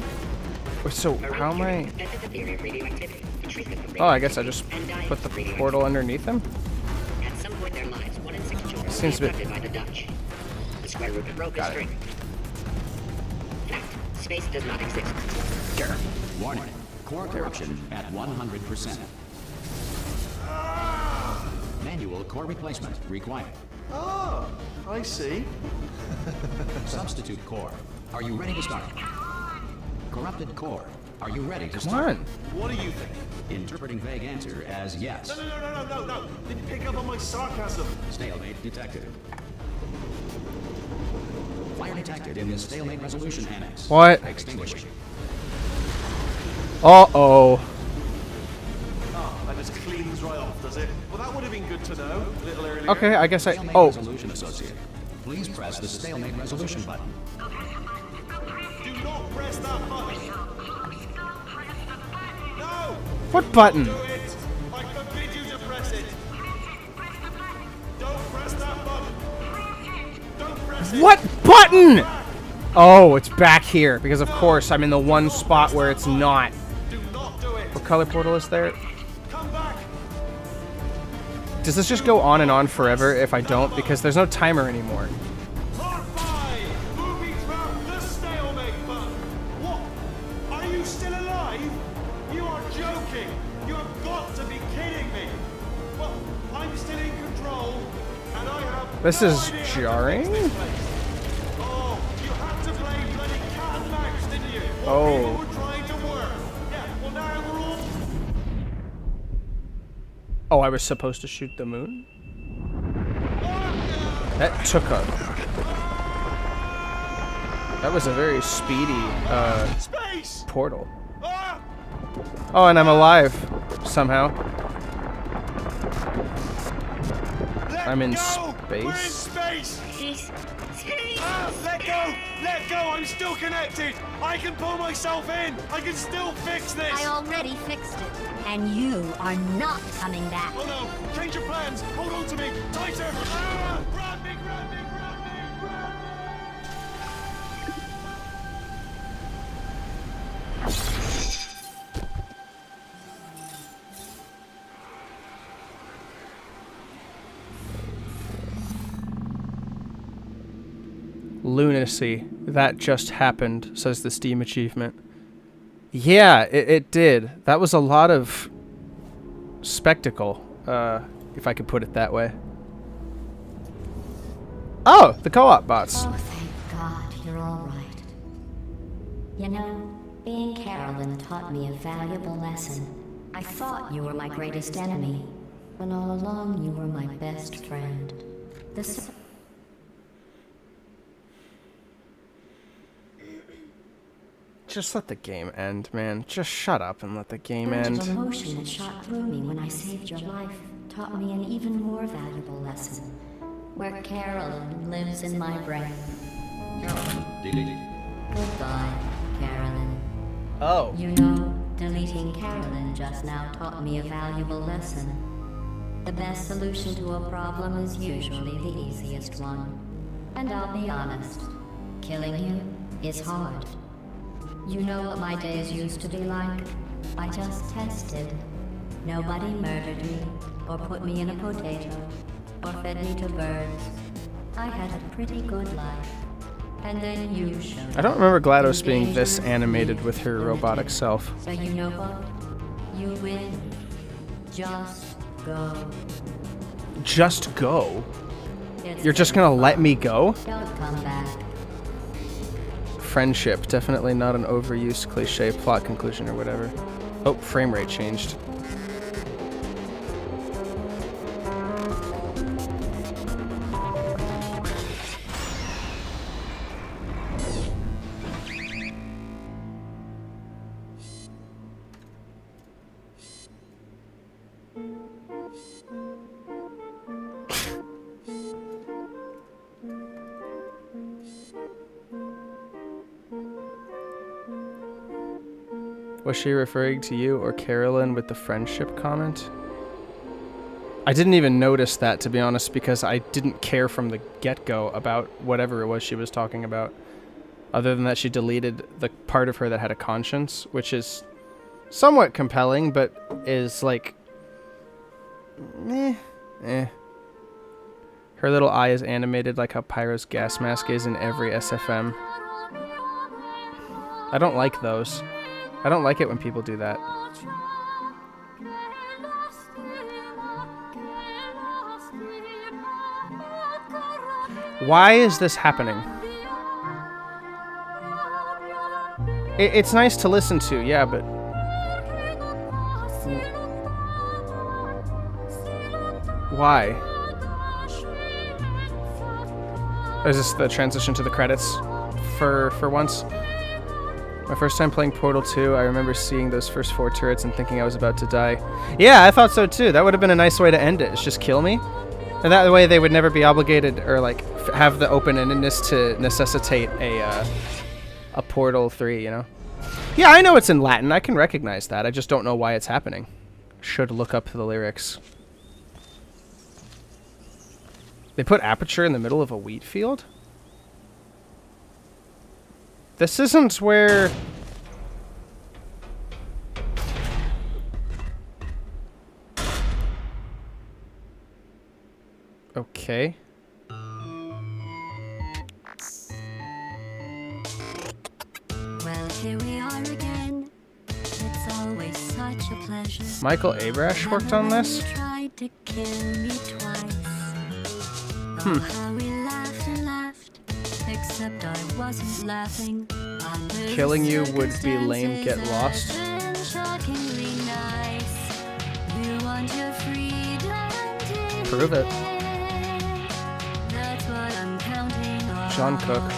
So, Marie how am Curie I... invented the theory of radioactivity, the treatment of Oh, I guess I just radioactivity, and died put of the radioactivity. portal underneath him? At some point in their lives, 1 in 6 children Seems a were bit- abducted by the Dutch. The square root of broke Got is it. string. Fact, space does not exist. Warning. Core corruption at 100%. Manual core replacement required. Ah, I see. Substitute core. Are you ready to start? Corrupted core. Are you ready to Come start? on. What do you think? Interpreting vague answer as yes. No. Didn't pick up on my sarcasm. Stalemate detected. Fire detected in the stalemate resolution annex. What? Extinguish. Uh-oh. Oh, that just cleans right off, does it? Well, that would have been good to know a little earlier. Okay, I guess I... Stalemate Oh, resolution associate. Please press the stalemate resolution button. Do not press that button. No! what button? Do it! I forbid you to press it! Don't press that button! Don't press it! What button? Oh, it's back here, because of course I'm in the one spot where it's not. Do not do it! What color portal is there? Come back! Does this just go on and on forever if I don't? Because there's no timer anymore. Part 5! Booby trap the stalemate button! What? Are you still alive? You are joking! You have got to be kidding me! Well, I'm still in control, and I have This no is idea how to jarring. fix this place. Oh, you had to play bloody cat and mouse, didn't you? While Oh. people were trying to work. Yeah, well now we're all... Oh, I was supposed to shoot the moon? That took a... That was a very speedy, Space! portal. Ah! Oh, and I'm alive. Somehow. Let I'm in go! We're in space. space! Space. Ah, let go! Let go! I'm still connected! I can pull myself in! I can still fix this! I already fixed it, and you are not coming back. Oh no! Change your plans! Hold on to me! Tighter! Ah! Grab me! Grab me! Grab me! Grab me! Lunacy. That just happened, says the Steam achievement. Yeah, it did. That was a lot of spectacle, if I could put it that way. Oh, the co-op bots. Oh, thank God you're all right. You know, being Carolyn taught me a valuable lesson. I thought you were my greatest enemy, when all along you were my best friend. The Just let the game end, man. Just shut up and let the game surge of end. emotion that shot through me when I saved your life taught me an even more valuable lesson, where Carolyn lives in my brain. Carolyn, deleted. Goodbye, Carolyn. Oh. You know, deleting Carolyn just now taught me a valuable lesson. The best solution to a problem is usually the easiest one. And I'll be honest, killing you is hard. You know what my days used to be like? I just tested. Nobody murdered me, or put me in a potato, or fed me to birds. I had a pretty good life. And then you showed I don't remember GLaDOS up. being this animated with her robotic self. So you know what? You win. Just go. Just go? It's You're just gonna let me go? Don't come back. Friendship. Definitely not an overused cliche plot conclusion or whatever. Oh, frame rate changed. Was she referring to you or Carolyn with the friendship comment? I didn't even notice that, to be honest, because I didn't care from the get-go about whatever it was she was talking about. Other than that, she deleted the part of her that had a conscience, which is somewhat compelling, but is like... eh. Her little eye is animated like how Pyro's gas mask is in every SFM. I don't like those. I don't like it when people do that. Why is this happening? It's nice to listen to, yeah, but... Why? Is this the transition to the credits for once? My first time playing Portal 2, I remember seeing those first 4 turrets and thinking I was about to die. Yeah, I thought so too. That would have been a nice way to end it. Is just kill me. And that way they would never be obligated or like have the open-endedness to necessitate a Portal 3, you know? Yeah, I know it's in Latin. I can recognize that. I just don't know why it's happening. Should look up the lyrics. They put Aperture in the middle of a wheat field? This isn't where... Okay. Well, here we are again. It's always such a pleasure. Michael Abrash worked on this? Tried to kill me twice. Oh, how we laughed and laughed. Except I wasn't laughing. Killing you would be lame, get lost. Shockingly nice. You want your freedom. Prove it. That's what I'm counting on. John Cook.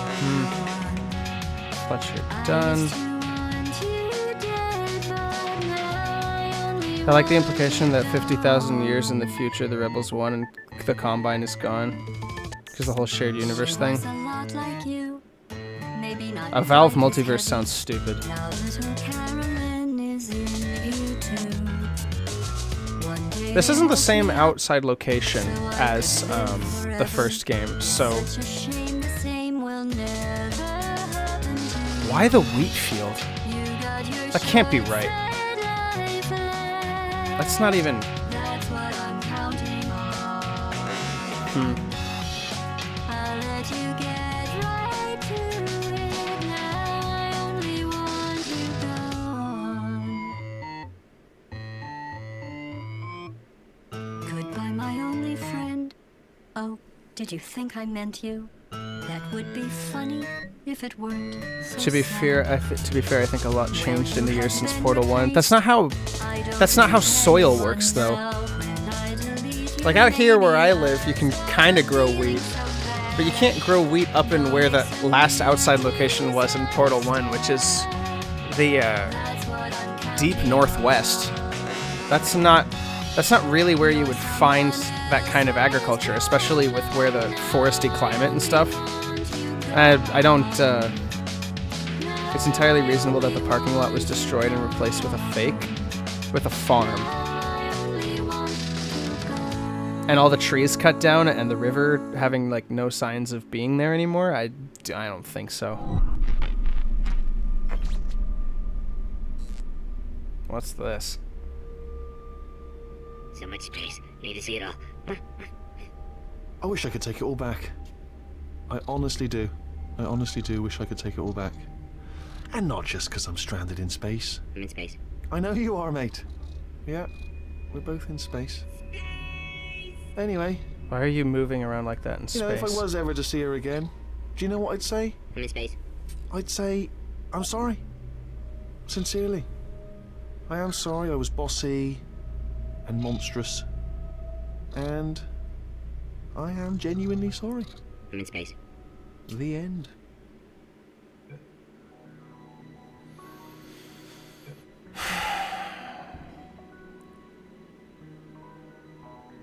Fletcher Dunn. I like the implication that 50,000 years in the future the Rebels won and the Combine is gone. Because the whole shared universe thing. A Valve multiverse sounds stupid. This isn't the same outside location as the first game, so... Why the wheat field? That can't be right. That's not even... Goodbye, my only friend. Oh, did you think I meant you? That would be funny if it weren't. So To be fair, I think a lot changed in the years since Portal 1. That's not how soil works, though. Like out here where I live, you can kind of grow wheat, but you can't grow wheat up in where the last outside location was in Portal 1, which is the deep northwest. That's not really where you would find that kind of agriculture, especially with where the foresty climate and stuff. I don't. It's entirely reasonable that the parking lot was destroyed and replaced with a farm. And all the trees cut down and the river having like no signs of being there anymore. I don't think so. What's this? So much space. Need to see it all. I wish I could take it all back. I honestly do. I honestly do wish I could take it all back. And not just because I'm stranded in space. I'm in space. I know you are, mate. Yeah, we're both in space. Anyway, Why are you moving around like that in space? you know, if I was ever to see her again, do you know what I'd say? I'm in space. I'd say, I'm sorry. Sincerely. I am sorry I was bossy and monstrous. And I am genuinely sorry. I'm in space. The end.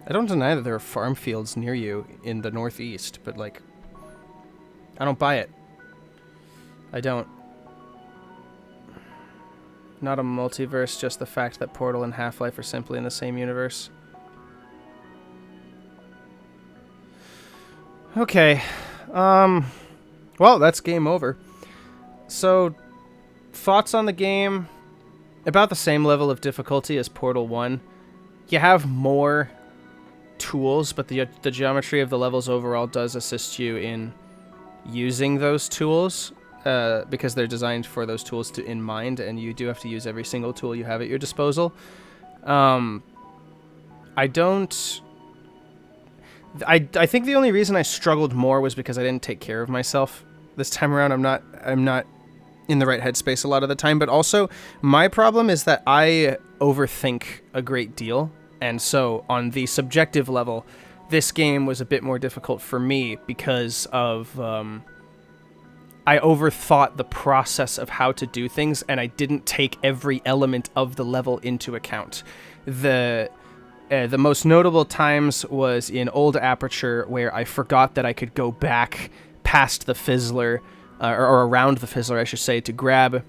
I don't deny that there are farm fields near you in the northeast, but like, I don't buy it. I don't. Not a multiverse, just the fact that Portal and Half-Life are simply in the same universe. Okay. Well, that's game over. So, thoughts on the game? About the same level of difficulty as Portal 1. You have more tools, but the geometry of the levels overall does assist you in using those tools, because they're designed for those tools in mind, and you do have to use every single tool you have at your disposal. I think the only reason I struggled more was because I didn't take care of myself this time around. I'm not in the right headspace a lot of the time, but also my problem is that I overthink a great deal, and so on the subjective level, this game was a bit more difficult for me because of I overthought the process of how to do things, and I didn't take every element of the level into account. The most notable times was in Old Aperture, where I forgot that I could go back past the Fizzler, or around the Fizzler, I should say, to grab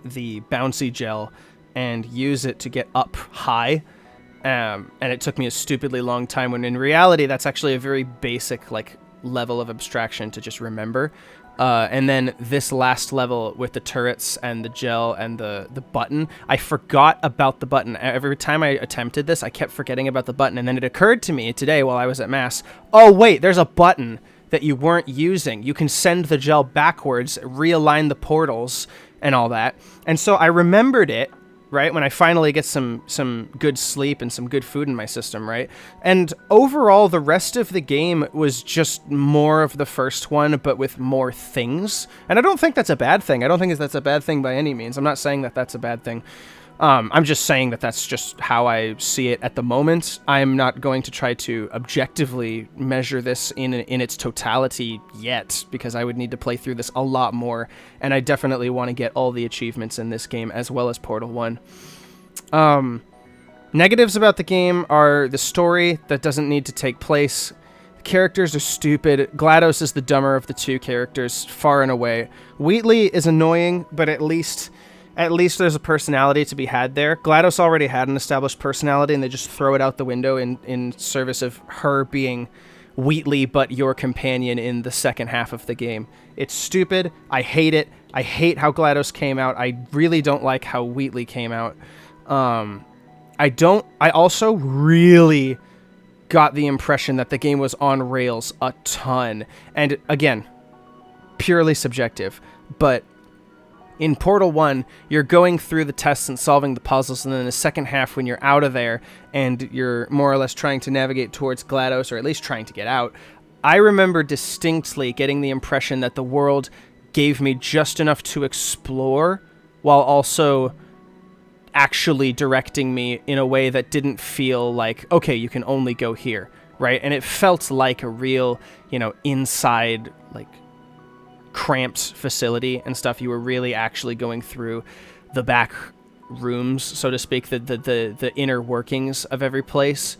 the bouncy gel and use it to get up high. And it took me a stupidly long time, when in reality, that's actually a very basic, like, level of abstraction to just remember. And then this last level with the turrets and the gel and the button, I forgot about the button. Every time I attempted this, I kept forgetting about the button. And then it occurred to me today while I was at Mass, oh wait, there's a button that you weren't using. You can send the gel backwards, realign the portals and all that. And so I remembered it, right, when I finally get some good sleep and some good food in my system, right? And overall, the rest of the game was just more of the first one, but with more things. And I don't think that's a bad thing. I don't think that's a bad thing by any means. I'm not saying that that's a bad thing. I'm just saying that that's just how I see it at the moment. I'm not going to try to objectively measure this in its totality yet, because I would need to play through this a lot more, and I definitely want to get all the achievements in this game, as well as Portal 1. Negatives about the game are the story that doesn't need to take place. The characters are stupid. GLaDOS is the dumber of the two characters, far and away. Wheatley is annoying, but at least there's a personality to be had there. GLaDOS already had an established personality, and they just throw it out the window in service of her being Wheatley, but your companion in the second half of the game. It's stupid. I hate it. I hate how GLaDOS came out. I really don't like how Wheatley came out. I also really got the impression that the game was on rails a ton. And again, purely subjective, but in Portal 1, you're going through the tests and solving the puzzles, and then in the second half, when you're out of there and you're more or less trying to navigate towards GLaDOS, or at least trying to get out, I remember distinctly getting the impression that the world gave me just enough to explore, while also actually directing me in a way that didn't feel like, okay, you can only go here, right? And it felt like a real, inside, like, cramped facility and stuff. You were really actually going through the back rooms, so to speak, the inner workings of every place.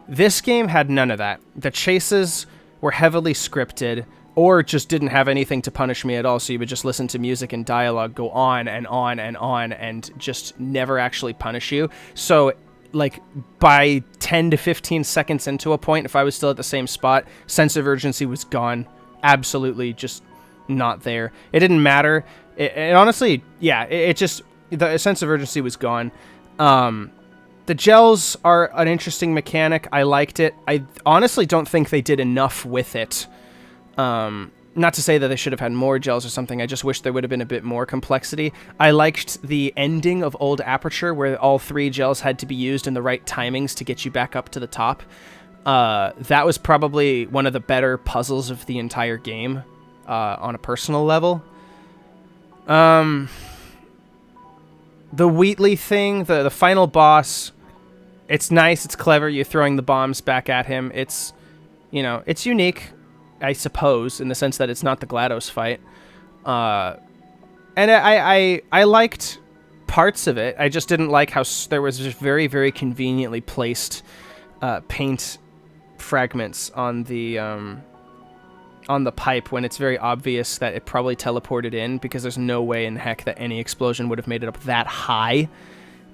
This game had none of that. The chases were heavily scripted, or just didn't have anything to punish me at all, so you would just listen to music and dialogue go on and on and on, and just never actually punish you. So, like, by 10 to 15 seconds into a point, if I was still at the same spot, sense of urgency was gone. Absolutely just not there. It didn't matter. It honestly, yeah, it just, the sense of urgency was gone. The gels are an interesting mechanic. I liked it. I honestly don't think they did enough with it. Not to say that they should have had more gels or something. I just wish there would have been a bit more complexity. I liked the ending of Old Aperture, where all 3 gels had to be used in the right timings to get you back up to the top. That was probably one of the better puzzles of the entire game. On a personal level. The Wheatley thing, the final boss, it's nice, it's clever, you're throwing the bombs back at him. It's, it's unique, I suppose, in the sense that it's not the GLaDOS fight. And I liked parts of it. I just didn't like how there was just very, very conveniently placed paint fragments on the on the pipe when it's very obvious that it probably teleported in, because there's no way in heck that any explosion would have made it up that high.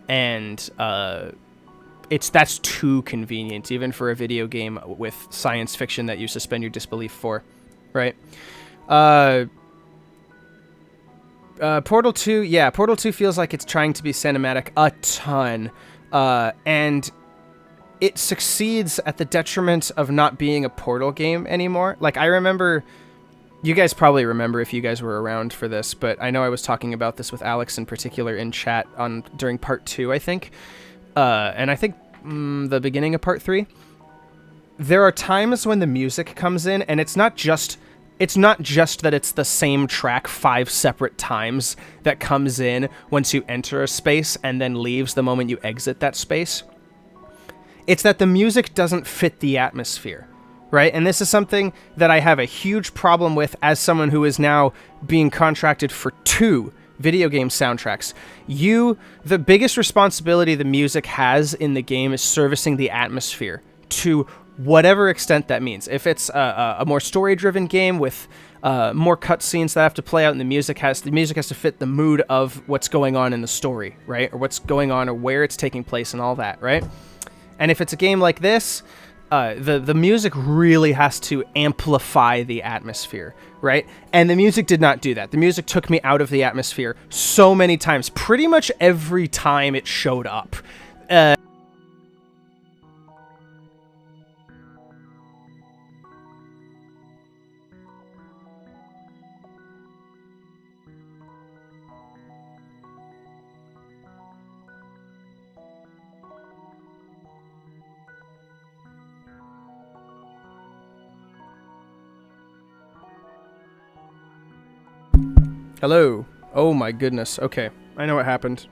And that's too convenient, even for a video game with science fiction that you suspend your disbelief for, right? Portal 2, yeah, Portal 2 feels like it's trying to be cinematic a ton, and it succeeds at the detriment of not being a Portal game anymore. Like, I remember, you guys probably remember if you guys were around for this, but I know I was talking about this with Alex in particular in chat during part 2, I think, and I think the beginning of part 3. There are times when the music comes in, and it's not just that it's the same track 5 separate times that comes in once you enter a space and then leaves the moment you exit that space. It's that the music doesn't fit the atmosphere, right? And this is something that I have a huge problem with as someone who is now being contracted for 2 video game soundtracks. The biggest responsibility the music has in the game is servicing the atmosphere to whatever extent that means. If it's a more story-driven game with more cutscenes that have to play out, and the music has to fit the mood of what's going on in the story, right? Or what's going on, or where it's taking place, and all that, right? And if it's a game like this, the music really has to amplify the atmosphere, right? And the music did not do that. The music took me out of the atmosphere so many times, pretty much every time it showed up. Hello. Oh my goodness. Okay. I know what happened.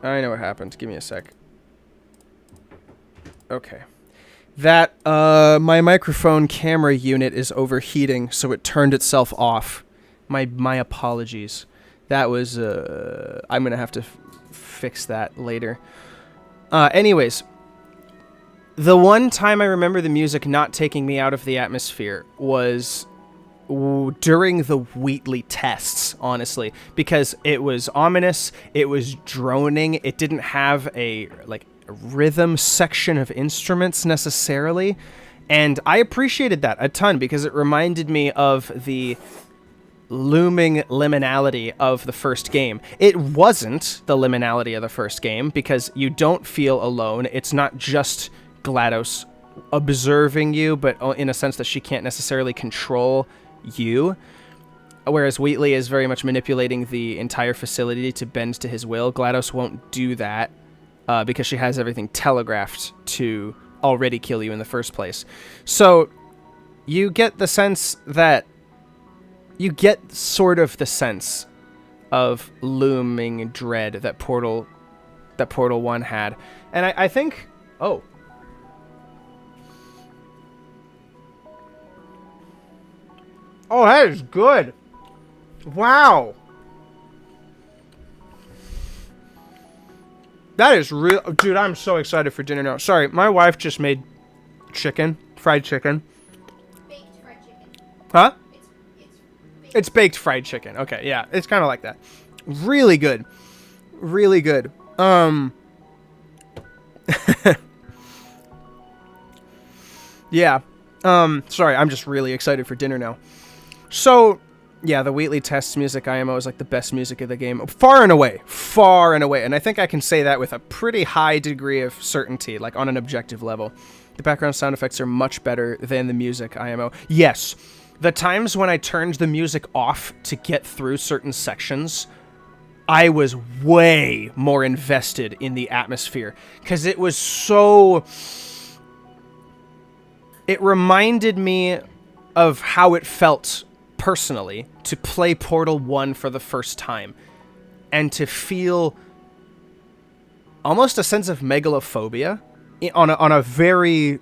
Give me a sec. Okay. That, my microphone camera unit is overheating, so it turned itself off. My apologies. That was, I'm gonna have to fix that later. Anyways. The one time I remember the music not taking me out of the atmosphere was during the Wheatley tests, honestly, because it was ominous, it was droning, it didn't have a rhythm section of instruments necessarily, and I appreciated that a ton because it reminded me of the looming liminality of the first game. It wasn't the liminality of the first game because you don't feel alone. It's not just GLaDOS observing you, but in a sense that she can't necessarily control you, whereas Wheatley is very much manipulating the entire facility to bend to his will. GLaDOS won't do that because she has everything telegraphed to already kill you in the first place. So you get the sense that sort of the sense of looming dread that Portal 1 had. And I think Oh, that is good. Wow. That is real. Dude, I'm so excited for dinner now. Sorry, my wife just made fried chicken. Baked fried chicken. Huh? It's baked fried chicken. Okay, yeah. It's kind of like that. Really good. Really good. Yeah. Sorry, I'm just really excited for dinner now. So, yeah, the Wheatley Tests music IMO is like the best music of the game. Far and away. And I think I can say that with a pretty high degree of certainty, like on an objective level. The background sound effects are much better than the music IMO. Yes, the times when I turned the music off to get through certain sections, I was way more invested in the atmosphere. Because it was so... It reminded me of how it felt personally to play Portal 1 for the first time and to feel almost a sense of megalophobia on a very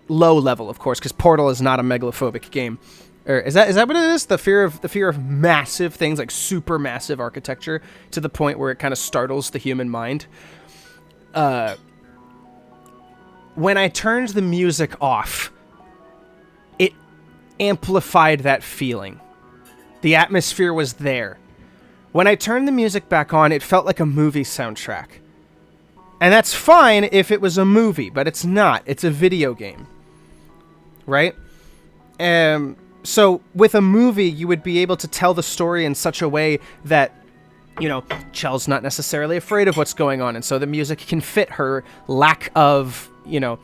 low level, of course, because Portal is not a megalophobic game. Or is that what it is? The fear of massive things, like super massive architecture to the point where it kind of startles the human mind. When I turned the music off, amplified that feeling. The atmosphere was there. When I turned the music back on, it felt like a movie soundtrack. And that's fine if it was a movie, but it's not. It's a video game. Right? So with a movie, you would be able to tell the story in such a way that, you know, Chell's not necessarily afraid of what's going on, and so the music can fit her lack of, you know,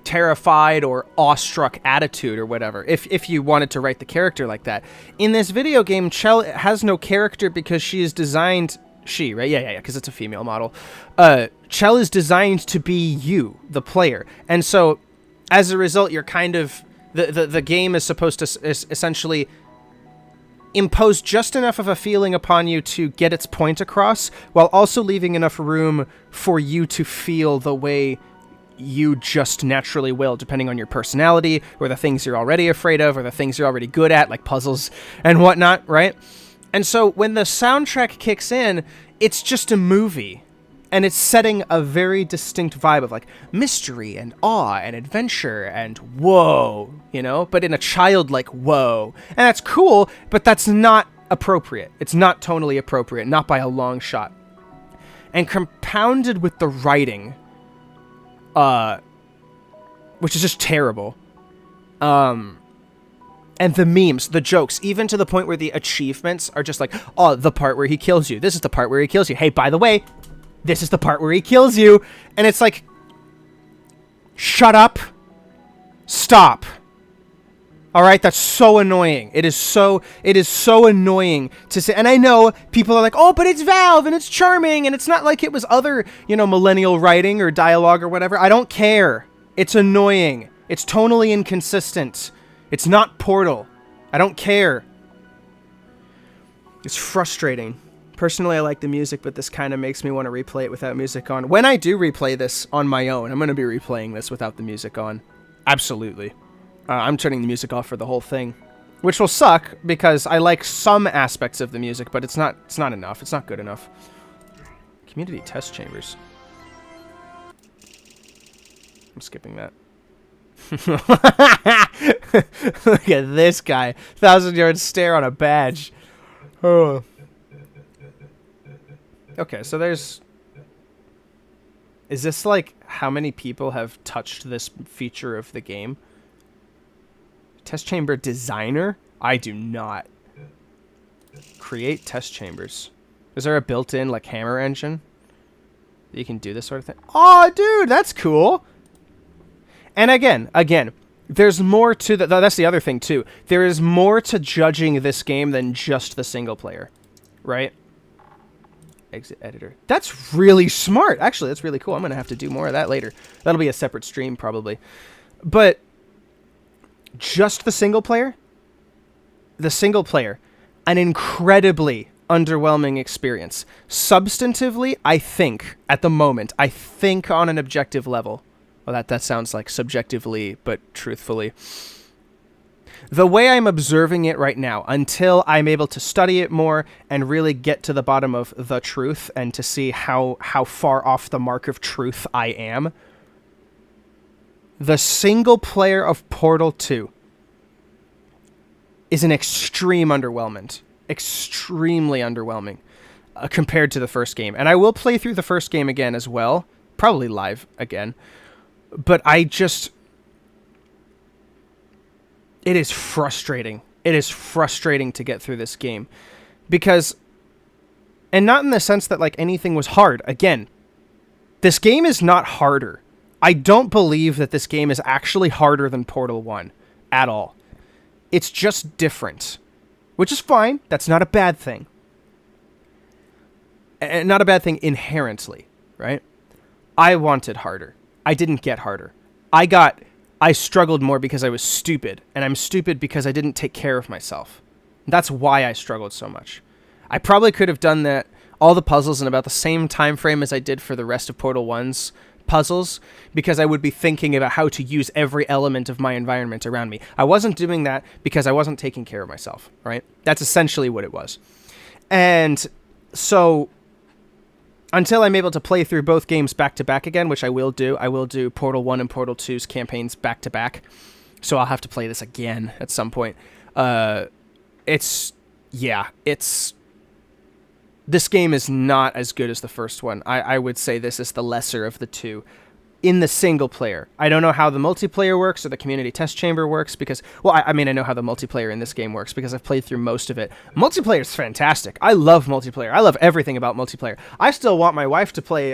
terrified or awestruck attitude or whatever, if you wanted to write the character like that. In this video game, Chell has no character because she is designed... She, right? Yeah, because it's a female model. Chell is designed to be you, the player. And so, as a result, you're kind of... The game is supposed to essentially impose just enough of a feeling upon you to get its point across, while also leaving enough room for you to feel the way you just naturally will, depending on your personality, or the things you're already afraid of, or the things you're already good at, like puzzles and whatnot, right? And so when the soundtrack kicks in, it's just a movie. And it's setting a very distinct vibe of, like, mystery and awe and adventure and whoa, you know? But in a childlike whoa. And that's cool, but that's not appropriate. It's not tonally appropriate, not by a long shot. And compounded with the writing, which is just terrible. And the memes, the jokes, even to the point where the achievements are just like, oh, the part where he kills you. This is the part where he kills you. Hey, by the way, this is the part where he kills you. And it's like, shut up. Stop. All right, that's so annoying. It is so annoying to say. And I know people are like, oh, but it's Valve and it's charming. And it's not like it was other, you know, millennial writing or dialogue or whatever. I don't care. It's annoying. It's tonally inconsistent. It's not Portal. I don't care. It's frustrating. Personally, I like the music, but this kind of makes me want to replay it without music on. When I do replay this on my own, I'm going to be replaying this without the music on. Absolutely. I'm turning the music off for the whole thing, which will suck because I like some aspects of the music, but it's not enough. It's not good enough. Community test chambers. I'm skipping that. Look at this guy. 1,000-yard stare on a badge. Oh. Okay, so there's... Is this like how many people have touched this feature of the game? Test chamber designer? I do not. Create test chambers. Is there a built-in like hammer engine that you can do this sort of thing? Oh, dude, that's cool. And again, there's more to that's the other thing too. There is more to judging this game than just the single player, right? Exit editor. That's really smart. Actually, that's really cool. I'm going to have to do more of that later. That'll be a separate stream probably. But just the single player, an incredibly underwhelming experience. Substantively, I think, at the moment, on an objective level, well, that sounds like subjectively, but truthfully, the way I'm observing it right now, until I'm able to study it more and really get to the bottom of the truth and to see how far off the mark of truth I am, the single player of Portal 2 is an extremely underwhelming compared to the first game. And I will play through the first game again as well, probably live again. But it is frustrating. It is frustrating to get through this game because, and not in the sense that like anything was hard. Again, this game is not harder. I don't believe that this game is actually harder than Portal 1 at all. It's just different, which is fine. That's not a bad thing. And not a bad thing inherently, right? I wanted harder. I didn't get harder. I struggled more because I was stupid, and I'm stupid because I didn't take care of myself. That's why I struggled so much. I probably could have done all the puzzles in about the same time frame as I did for the rest of Portal 1's puzzles, because I would be thinking about how to use every element of my environment around me. I wasn't doing that because I wasn't taking care of myself, right? That's essentially what it was. And so until I'm able to play through both games back-to-back again, which I will do Portal 1 and Portal 2's campaigns back-to-back, so I'll have to play this again at some point. This game is not as good as the first one. I would say this is the lesser of the two. In the single player, I don't know how the multiplayer works or the community test chamber works because, well, I mean, I know how the multiplayer in this game works because I've played through most of it. Multiplayer is fantastic. I love multiplayer. I love everything about multiplayer. I still want my wife to play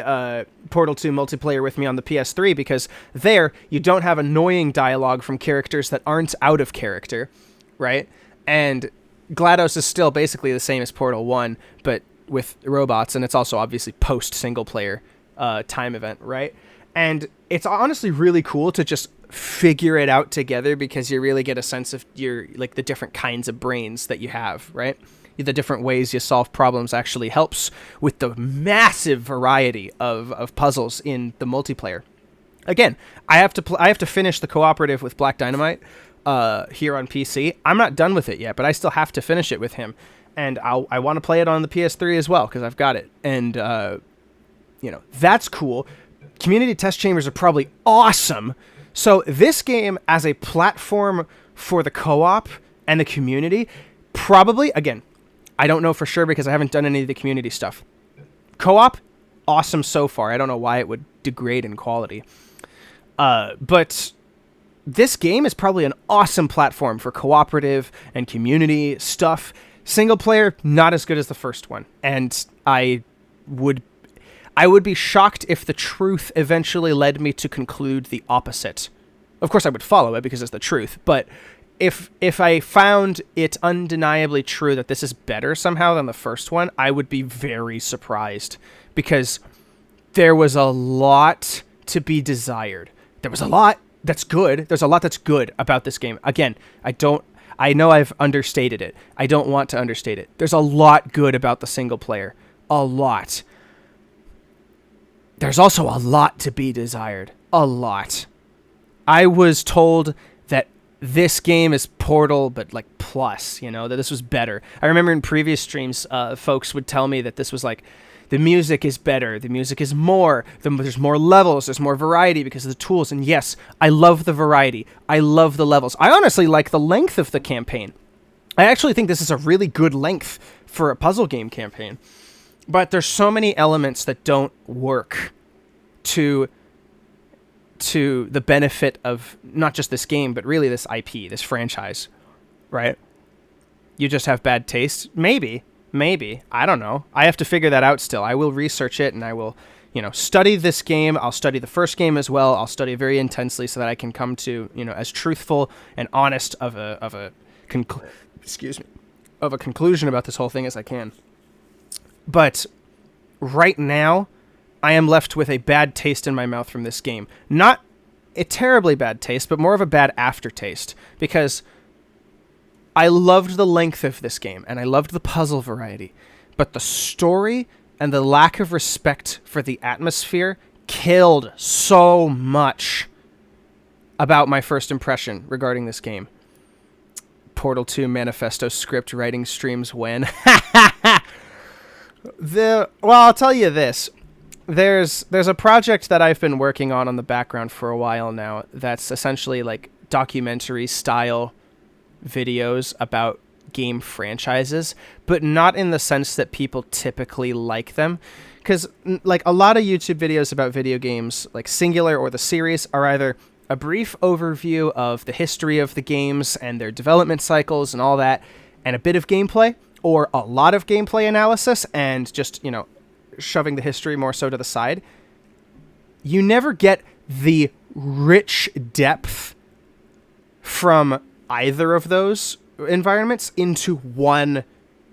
Portal 2 multiplayer with me on the PS3 because there you don't have annoying dialogue from characters that aren't out of character, right? And GLaDOS is still basically the same as Portal 1, but with robots, and it's also obviously post single player time event, right? And it's honestly really cool to just figure it out together because you really get a sense of your, like, the different kinds of brains that you have, right? The different ways you solve problems actually helps with the massive variety of puzzles in the multiplayer. Again, I have to finish the cooperative with Black Dynamite here on PC. I'm not done with it yet, but I still have to finish it with him. And I want to play it on the PS3 as well because I've got it. And, that's cool. Community test chambers are probably awesome. So this game as a platform for the co-op and the community, probably, again, I don't know for sure because I haven't done any of the community stuff. Co-op, awesome so far. I don't know why it would degrade in quality. But this game is probably an awesome platform for cooperative and community stuff. Single player, not as good as the first one. And I would be shocked if the truth eventually led me to conclude the opposite. Of course, I would follow it because it's the truth. But if I found it undeniably true that this is better somehow than the first one, I would be very surprised because there was a lot to be desired. There was a lot that's good. There's a lot that's good about this game. Again, I know I've understated it. I don't want to understate it. There's a lot good about the single player. A lot. There's also a lot to be desired. A lot. I was told that this game is Portal, but like plus, that this was better. I remember in previous streams, folks would tell me that this was like, the music is better, the music is more, there's more levels, there's more variety because of the tools. And yes, I love the variety. I love the levels. I honestly like the length of the campaign. I actually think this is a really good length for a puzzle game campaign. But there's so many elements that don't work to the benefit of not just this game, but really this IP, this franchise, right? You just have bad taste? Maybe. I don't know. I have to figure that out still. I will research it and I will, study this game. I'll study the first game as well. I'll study very intensely so that I can come to, as truthful and honest of a conclusion about this whole thing as I can. But right now, I am left with a bad taste in my mouth from this game. Not a terribly bad taste, but more of a bad aftertaste. Because I loved the length of this game, and I loved the puzzle variety. But the story and the lack of respect for the atmosphere killed so much about my first impression regarding this game. Portal 2 Manifesto script writing streams when... I'll tell you this. There's a project that I've been working on the background for a while now that's essentially like documentary style videos about game franchises, but not in the sense that people typically like them. Because like a lot of YouTube videos about video games, like Singular or the series, are either a brief overview of the history of the games and their development cycles and all that, and a bit of gameplay, or a lot of gameplay analysis and just, shoving the history more so to the side. You never get the rich depth from either of those environments into one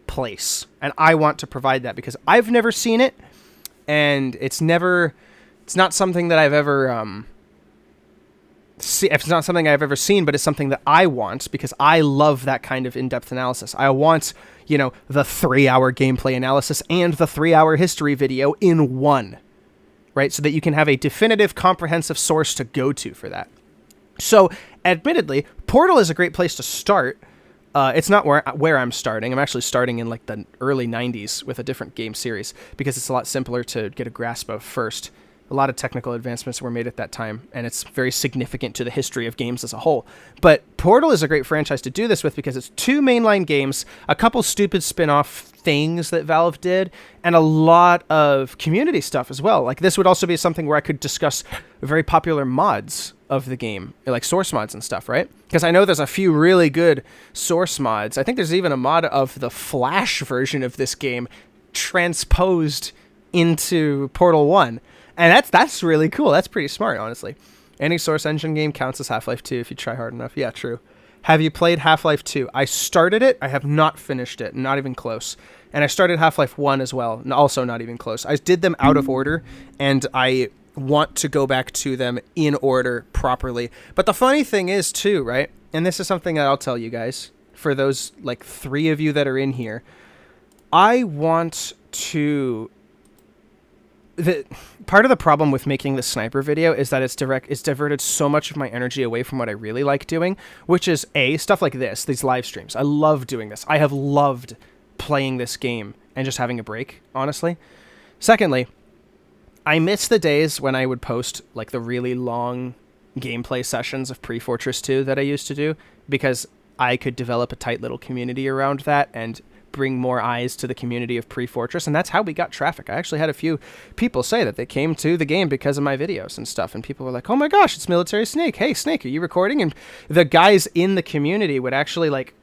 place. And I want to provide that because I've never seen it, and it's not something that I've ever it's not something I've ever seen, but it's something that I want because I love that kind of in-depth analysis. I want, the 3-hour gameplay analysis and the 3-hour history video in one, right? So that you can have a definitive, comprehensive source to go to for that. So, admittedly, Portal is a great place to start. It's not where I'm starting. I'm actually starting in like the early 90s with a different game series because it's a lot simpler to get a grasp of first. A lot of technical advancements were made at that time, and it's very significant to the history of games as a whole. But Portal is a great franchise to do this with because it's 2 mainline games, a couple stupid spin-off things that Valve did, and a lot of community stuff as well. Like, this would also be something where I could discuss very popular mods of the game, like source mods and stuff, right? Because I know there's a few really good source mods. I think there's even a mod of the Flash version of this game transposed into Portal 1. And that's really cool. That's pretty smart, honestly. Any Source Engine game counts as Half-Life 2 if you try hard enough. Yeah, true. Have you played Half-Life 2? I started it. I have not finished it. Not even close. And I started Half-Life 1 as well. Also not even close. I did them out of order, and I want to go back to them in order properly. But the funny thing is, too, right? And this is something that I'll tell you guys, for those, like, 3 of you that are in here. I want to... part of the problem with making the sniper video is that it's diverted so much of my energy away from what I really like doing, which is stuff like this, these live streams. I love doing this. I have loved playing this game and just having a break, honestly. Secondly, I miss the days when I would post like the really long gameplay sessions of Pre-Fortress 2 that I used to do, because I could develop a tight little community around that and bring more eyes to the community of Pre-Fortress, and that's how we got traffic. I actually had a few people say that they came to the game because of my videos and stuff, and people were like, oh my gosh, it's Military Snake. Hey, Snake, are you recording? And the guys in the community would actually, like,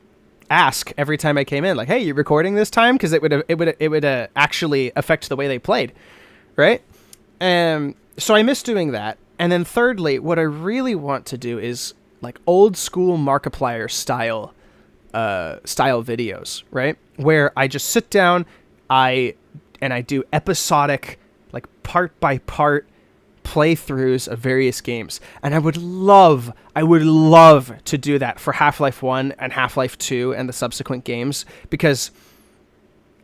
ask every time I came in, like, hey, you recording this time? Because it would actually affect the way they played, right? So I miss doing that. And then thirdly, what I really want to do is, like, old school Markiplier style videos, right? Where I just sit down, I do episodic, like, part by part playthroughs of various games. And I would love to do that for Half-Life 1 and Half-Life 2 and the subsequent games, because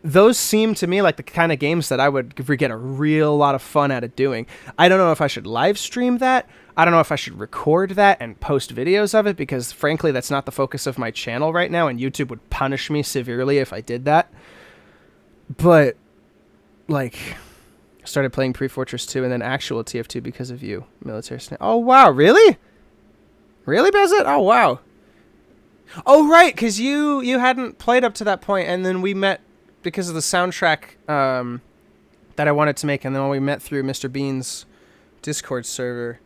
those seem to me like the kind of games that I would get a real lot of fun out of doing. I don't know if I should live stream that. I don't know if I should record that and post videos of it, because frankly, that's not the focus of my channel right now, and YouTube would punish me severely if I did that. But, like, I started playing Pre-Fortress 2 and then actual TF2 because of you, Military Snake. Oh, wow, really? Really, Bezit? Oh, wow. Oh, right, because you hadn't played up to that point, and then we met because of the soundtrack that I wanted to make, and then we met through Mr. Bean's Discord server.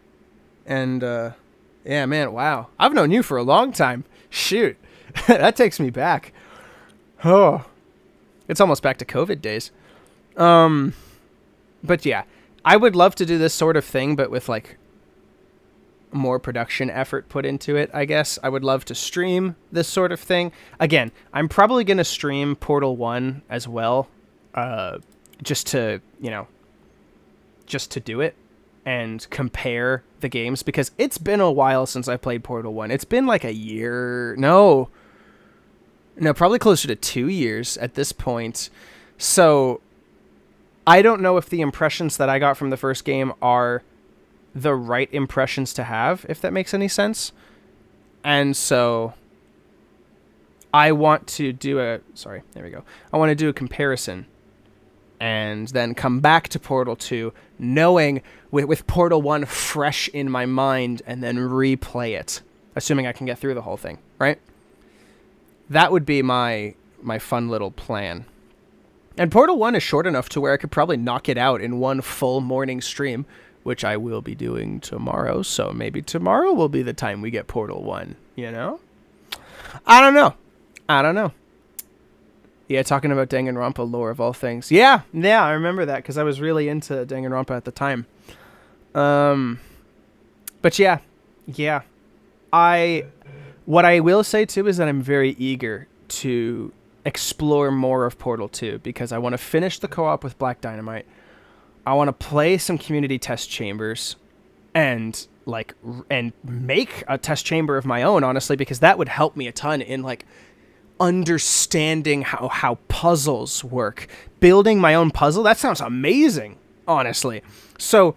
And, yeah, man, wow. I've known you for a long time. Shoot. That takes me back. Oh. It's almost back to COVID days. But, yeah. I would love to do this sort of thing, but with, like, more production effort put into it, I guess. I would love to stream this sort of thing. Again, I'm probably going to stream Portal 1 as well, just to do it and compare the games, because it's been a while since I played Portal 1. It's been like a year. No, probably closer to 2 years at this point. So I don't know if the impressions that I got from the first game are the right impressions to have, if that makes any sense. And so I want to do I want to do a comparison and then come back to Portal 2 knowing with Portal 1 fresh in my mind, and then replay it, assuming I can get through the whole thing, right? That would be my fun little plan. And Portal 1 is short enough to where I could probably knock it out in one full morning stream, which I will be doing tomorrow, so maybe tomorrow will be the time we get Portal 1, you know? I don't know. Yeah, talking about Danganronpa lore of all things. Yeah, I remember that, because I was really into Danganronpa at the time. But yeah. What I will say, too, is that I'm very eager to explore more of Portal 2, because I want to finish the co-op with Black Dynamite. I want to play some community test chambers and make a test chamber of my own, honestly, because that would help me a ton in, like, understanding how puzzles work. Building my own puzzle, that sounds amazing, honestly. So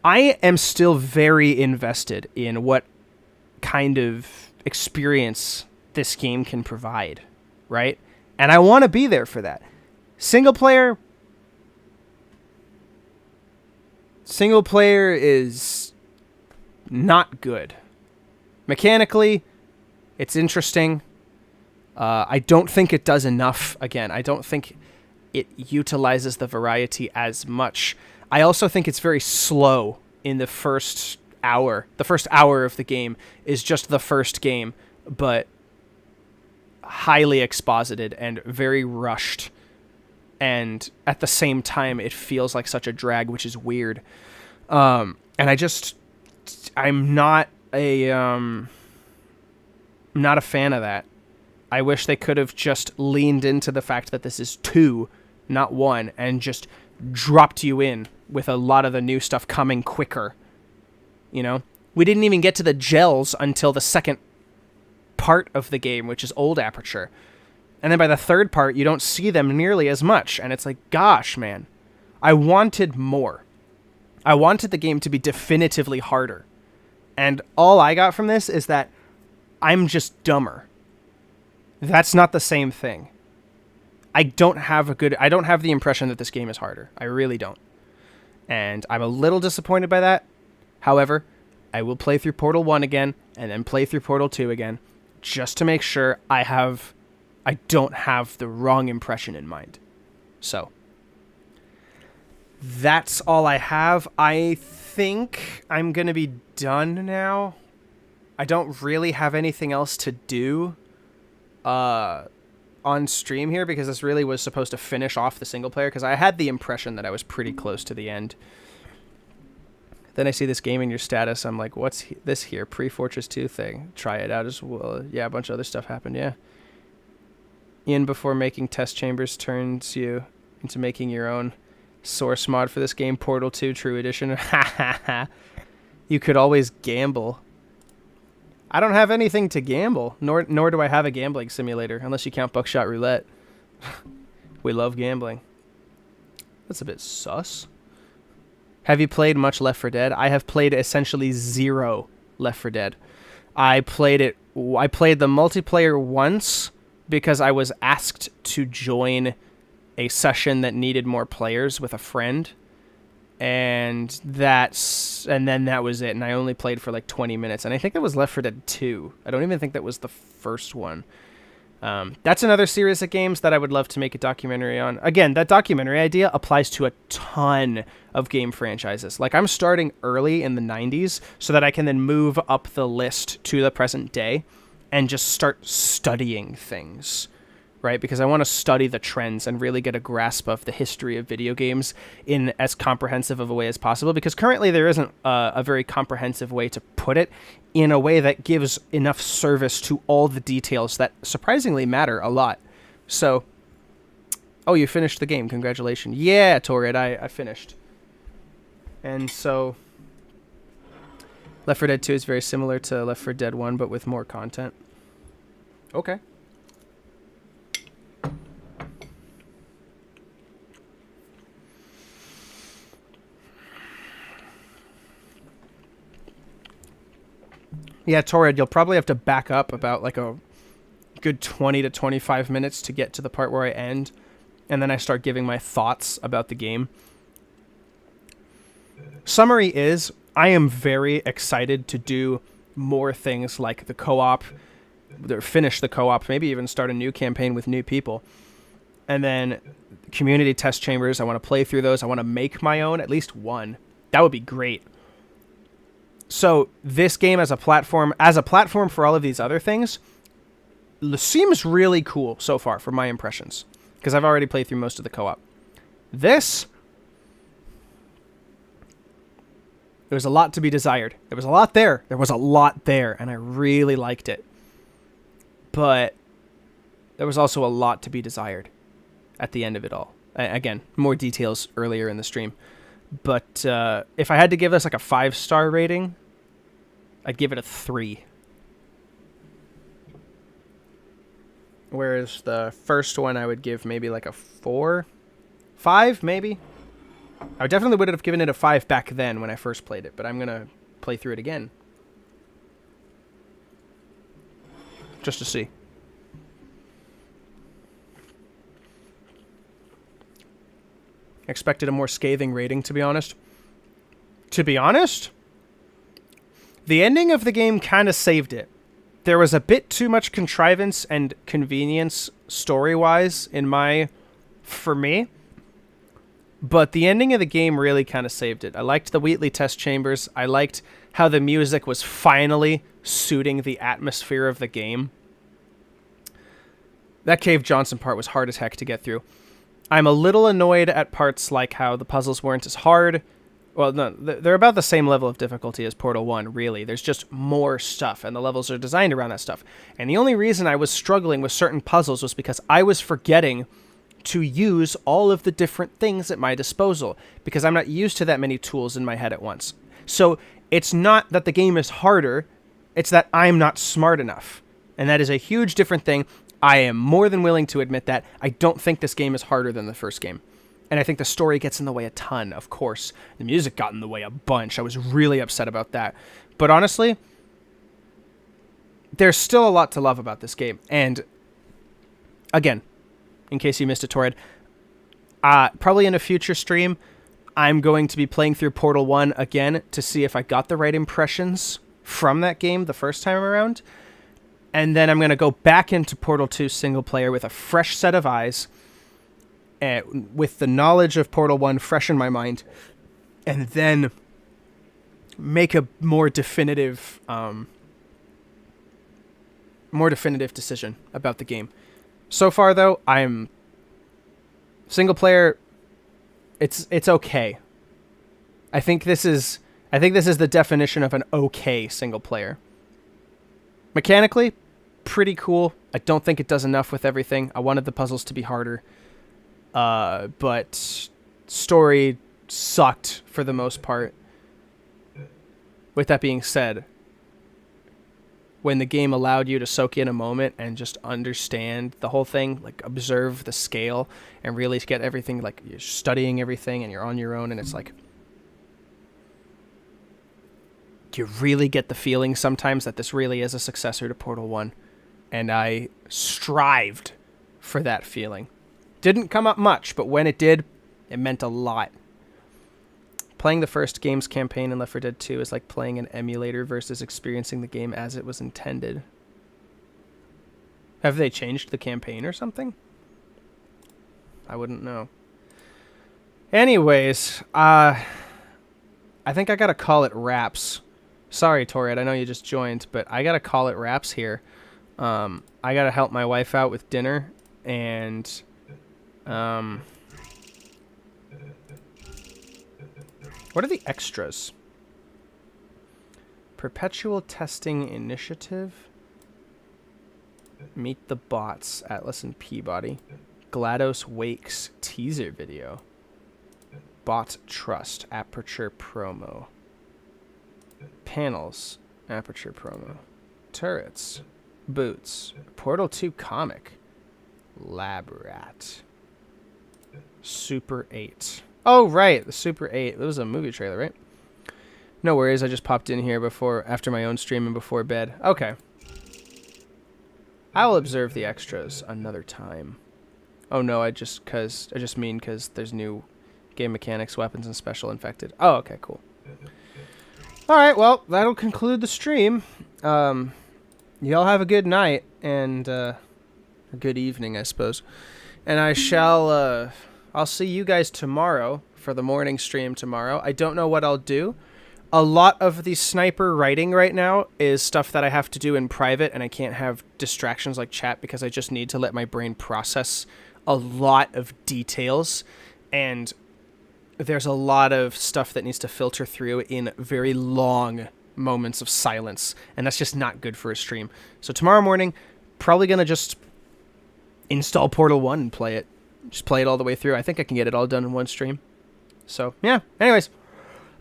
I am still very invested in what kind of experience this game can provide, right? And I want to be there for that. Single player, Single player is not good. Mechanically, it's interesting. I don't think it does enough. Again, I don't think it utilizes the variety as much. I also think it's very slow in the first hour. The first hour of the game is just the first game, but highly exposited and very rushed. And at the same time, it feels like such a drag, which is weird. And I'm not a fan of that. I wish they could have just leaned into the fact that this is 2, not 1, and just dropped you in with a lot of the new stuff coming quicker. You know? We didn't even get to the gels until the second part of the game, which is Old Aperture. And then by the third part, you don't see them nearly as much. And it's like, gosh, man. I wanted more. I wanted the game to be definitively harder. And all I got from this is that I'm just dumber. That's not the same thing. I don't have the impression that this game is harder. I really don't. And I'm a little disappointed by that. However, I will play through Portal 1 again, and then play through Portal 2 again, just to make sure I don't have the wrong impression in mind. So, that's all I have. I think I'm going to be done now. I don't really have anything else to do on stream here, because this really was supposed to finish off the single player, because I had the impression that I was pretty close to the end. Then I see this game in your status. I'm like, what's this here? Pre-Fortress 2 thing. Try it out as well. Yeah, a bunch of other stuff happened, yeah. Ian, before making test chambers, turns you into making your own source mod for this game, Portal 2 True Edition. You could always gamble. I don't have anything to gamble, nor do I have a gambling simulator, unless you count Buckshot Roulette. We love gambling. That's a bit sus. Have you played much Left 4 Dead? I have played essentially 0 Left 4 Dead. I played the multiplayer once because I was asked to join a session that needed more players with a friend. And then that was it. And I only played for like 20 minutes. And I think that was Left 4 Dead 2. I don't even think that was the first one. That's another series of games that I would love to make a documentary on. Again, that documentary idea applies to a ton of game franchises. Like, I'm starting early in the 90s so that I can then move up the list to the present day and just start studying things, right? Because I want to study the trends and really get a grasp of the history of video games in as comprehensive of a way as possible, because currently there isn't a very comprehensive way to put it in a way that gives enough service to all the details that surprisingly matter a lot. So, oh, you finished the game. Congratulations. Yeah, Torrid, I finished. And so, Left 4 Dead 2 is very similar to Left 4 Dead 1, but with more content. Okay. Yeah, Torrid, you'll probably have to back up about like a good 20 to 25 minutes to get to the part where I end, and then I start giving my thoughts about the game. Summary is, I am very excited to do more things like the co-op, or finish the co-op, maybe even start a new campaign with new people. And then community test chambers, I want to play through those. I want to make my own, at least one. That would be great. So this game as a platform for all of these other things, seems really cool so far from my impressions, because I've already played through most of the co-op. This, there was a lot to be desired. There was a lot there. And I really liked it. But there was also a lot to be desired at the end of it all. Again, more details earlier in the stream. But if I had to give this like a 5-star rating, I'd give it a 3. Whereas the first one I would give maybe like a 4? 5, maybe? I definitely would have given it a 5 back then when I first played it, but I'm going to play through it again. Just to see. Expected a more scathing rating, to be honest. to be honest, the ending of the game kind of saved it. There was a bit too much contrivance and convenience story-wise for me. But the ending of the game really kind of saved it. I liked the Wheatley test chambers. I liked how the music was finally suiting the atmosphere of the game. That Cave Johnson part was hard as heck to get through. I'm a little annoyed at parts like how the puzzles weren't as hard. Well, no, they're about the same level of difficulty as Portal 1, really. There's just more stuff, and the levels are designed around that stuff. And the only reason I was struggling with certain puzzles was because I was forgetting to use all of the different things at my disposal, because I'm not used to that many tools in my head at once. So it's not that the game is harder, it's that I'm not smart enough. And that is a huge different thing. I am more than willing to admit that. I don't think this game is harder than the first game. And I think the story gets in the way a ton, of course. The music got in the way a bunch. I was really upset about that. But honestly, there's still a lot to love about this game. And again, in case you missed it, Torrid, probably in a future stream, I'm going to be playing through Portal 1 again to see if I got the right impressions from that game the first time around. And then I'm going to go back into Portal 2 single player with a fresh set of eyes, with the knowledge of Portal 1 fresh in my mind, and then make a more definitive decision about the game. So far, though, I'm single player. It's okay. I think this is the definition of an okay single player. Mechanically, pretty cool. I don't think it does enough with everything. I wanted the puzzles to be harder. But story sucked for the most part. With that being said, when the game allowed you to soak in a moment and just understand the whole thing, like observe the scale and really get everything, like you're studying everything and you're on your own, and it's like you really get the feeling sometimes that this really is a successor to Portal 1. And I strived for that feeling. Didn't come up much, but when it did, it meant a lot. Playing the first game's campaign in Left 4 Dead 2 is like playing an emulator versus experiencing the game as it was intended. Have they changed the campaign or something? I wouldn't know. Anyways, I think I gotta call it wraps. Sorry, Torrid, I know you just joined, but I gotta call it wraps here. I gotta help my wife out with dinner, and what are the extras? Perpetual Testing Initiative. Meet the Bots, Atlas and Peabody. GLaDOS Wakes teaser video. Bot Trust, Aperture promo. Panels, Aperture promo. Turrets, Boots, Portal 2 comic. Lab Rat. Super 8. Oh, right, the Super 8. That was a movie trailer, right? No worries, I just popped in here after my own stream and before bed. Okay. I'll observe the extras another time. Oh no, I just mean because there's new game mechanics, weapons, and special infected. Oh, okay, cool. Alright, well, that'll conclude the stream. Y'all have a good night, and a good evening, I suppose. And I'll see you guys tomorrow for the morning stream tomorrow. I don't know what I'll do. A lot of the sniper writing right now is stuff that I have to do in private, and I can't have distractions like chat because I just need to let my brain process a lot of details. And there's a lot of stuff that needs to filter through in very long moments of silence, and that's just not good for a stream. So tomorrow morning, probably going to just install Portal 1 and play it. Just play it all the way through. I think I can get it all done in one stream. So, yeah. Anyways,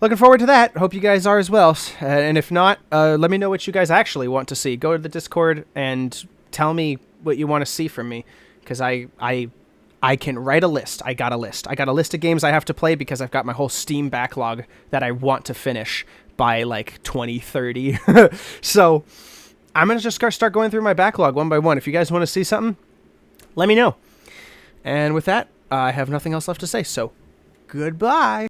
looking forward to that. Hope you guys are as well. And if not, let me know what you guys actually want to see. Go to the Discord and tell me what you want to see from me. Because I can write a list. I got a list. I got a list of games I have to play because I've got my whole Steam backlog that I want to finish by like 2030. So I'm going to just start going through my backlog one by one. If you guys want to see something, let me know. And with that, I have nothing else left to say. So goodbye.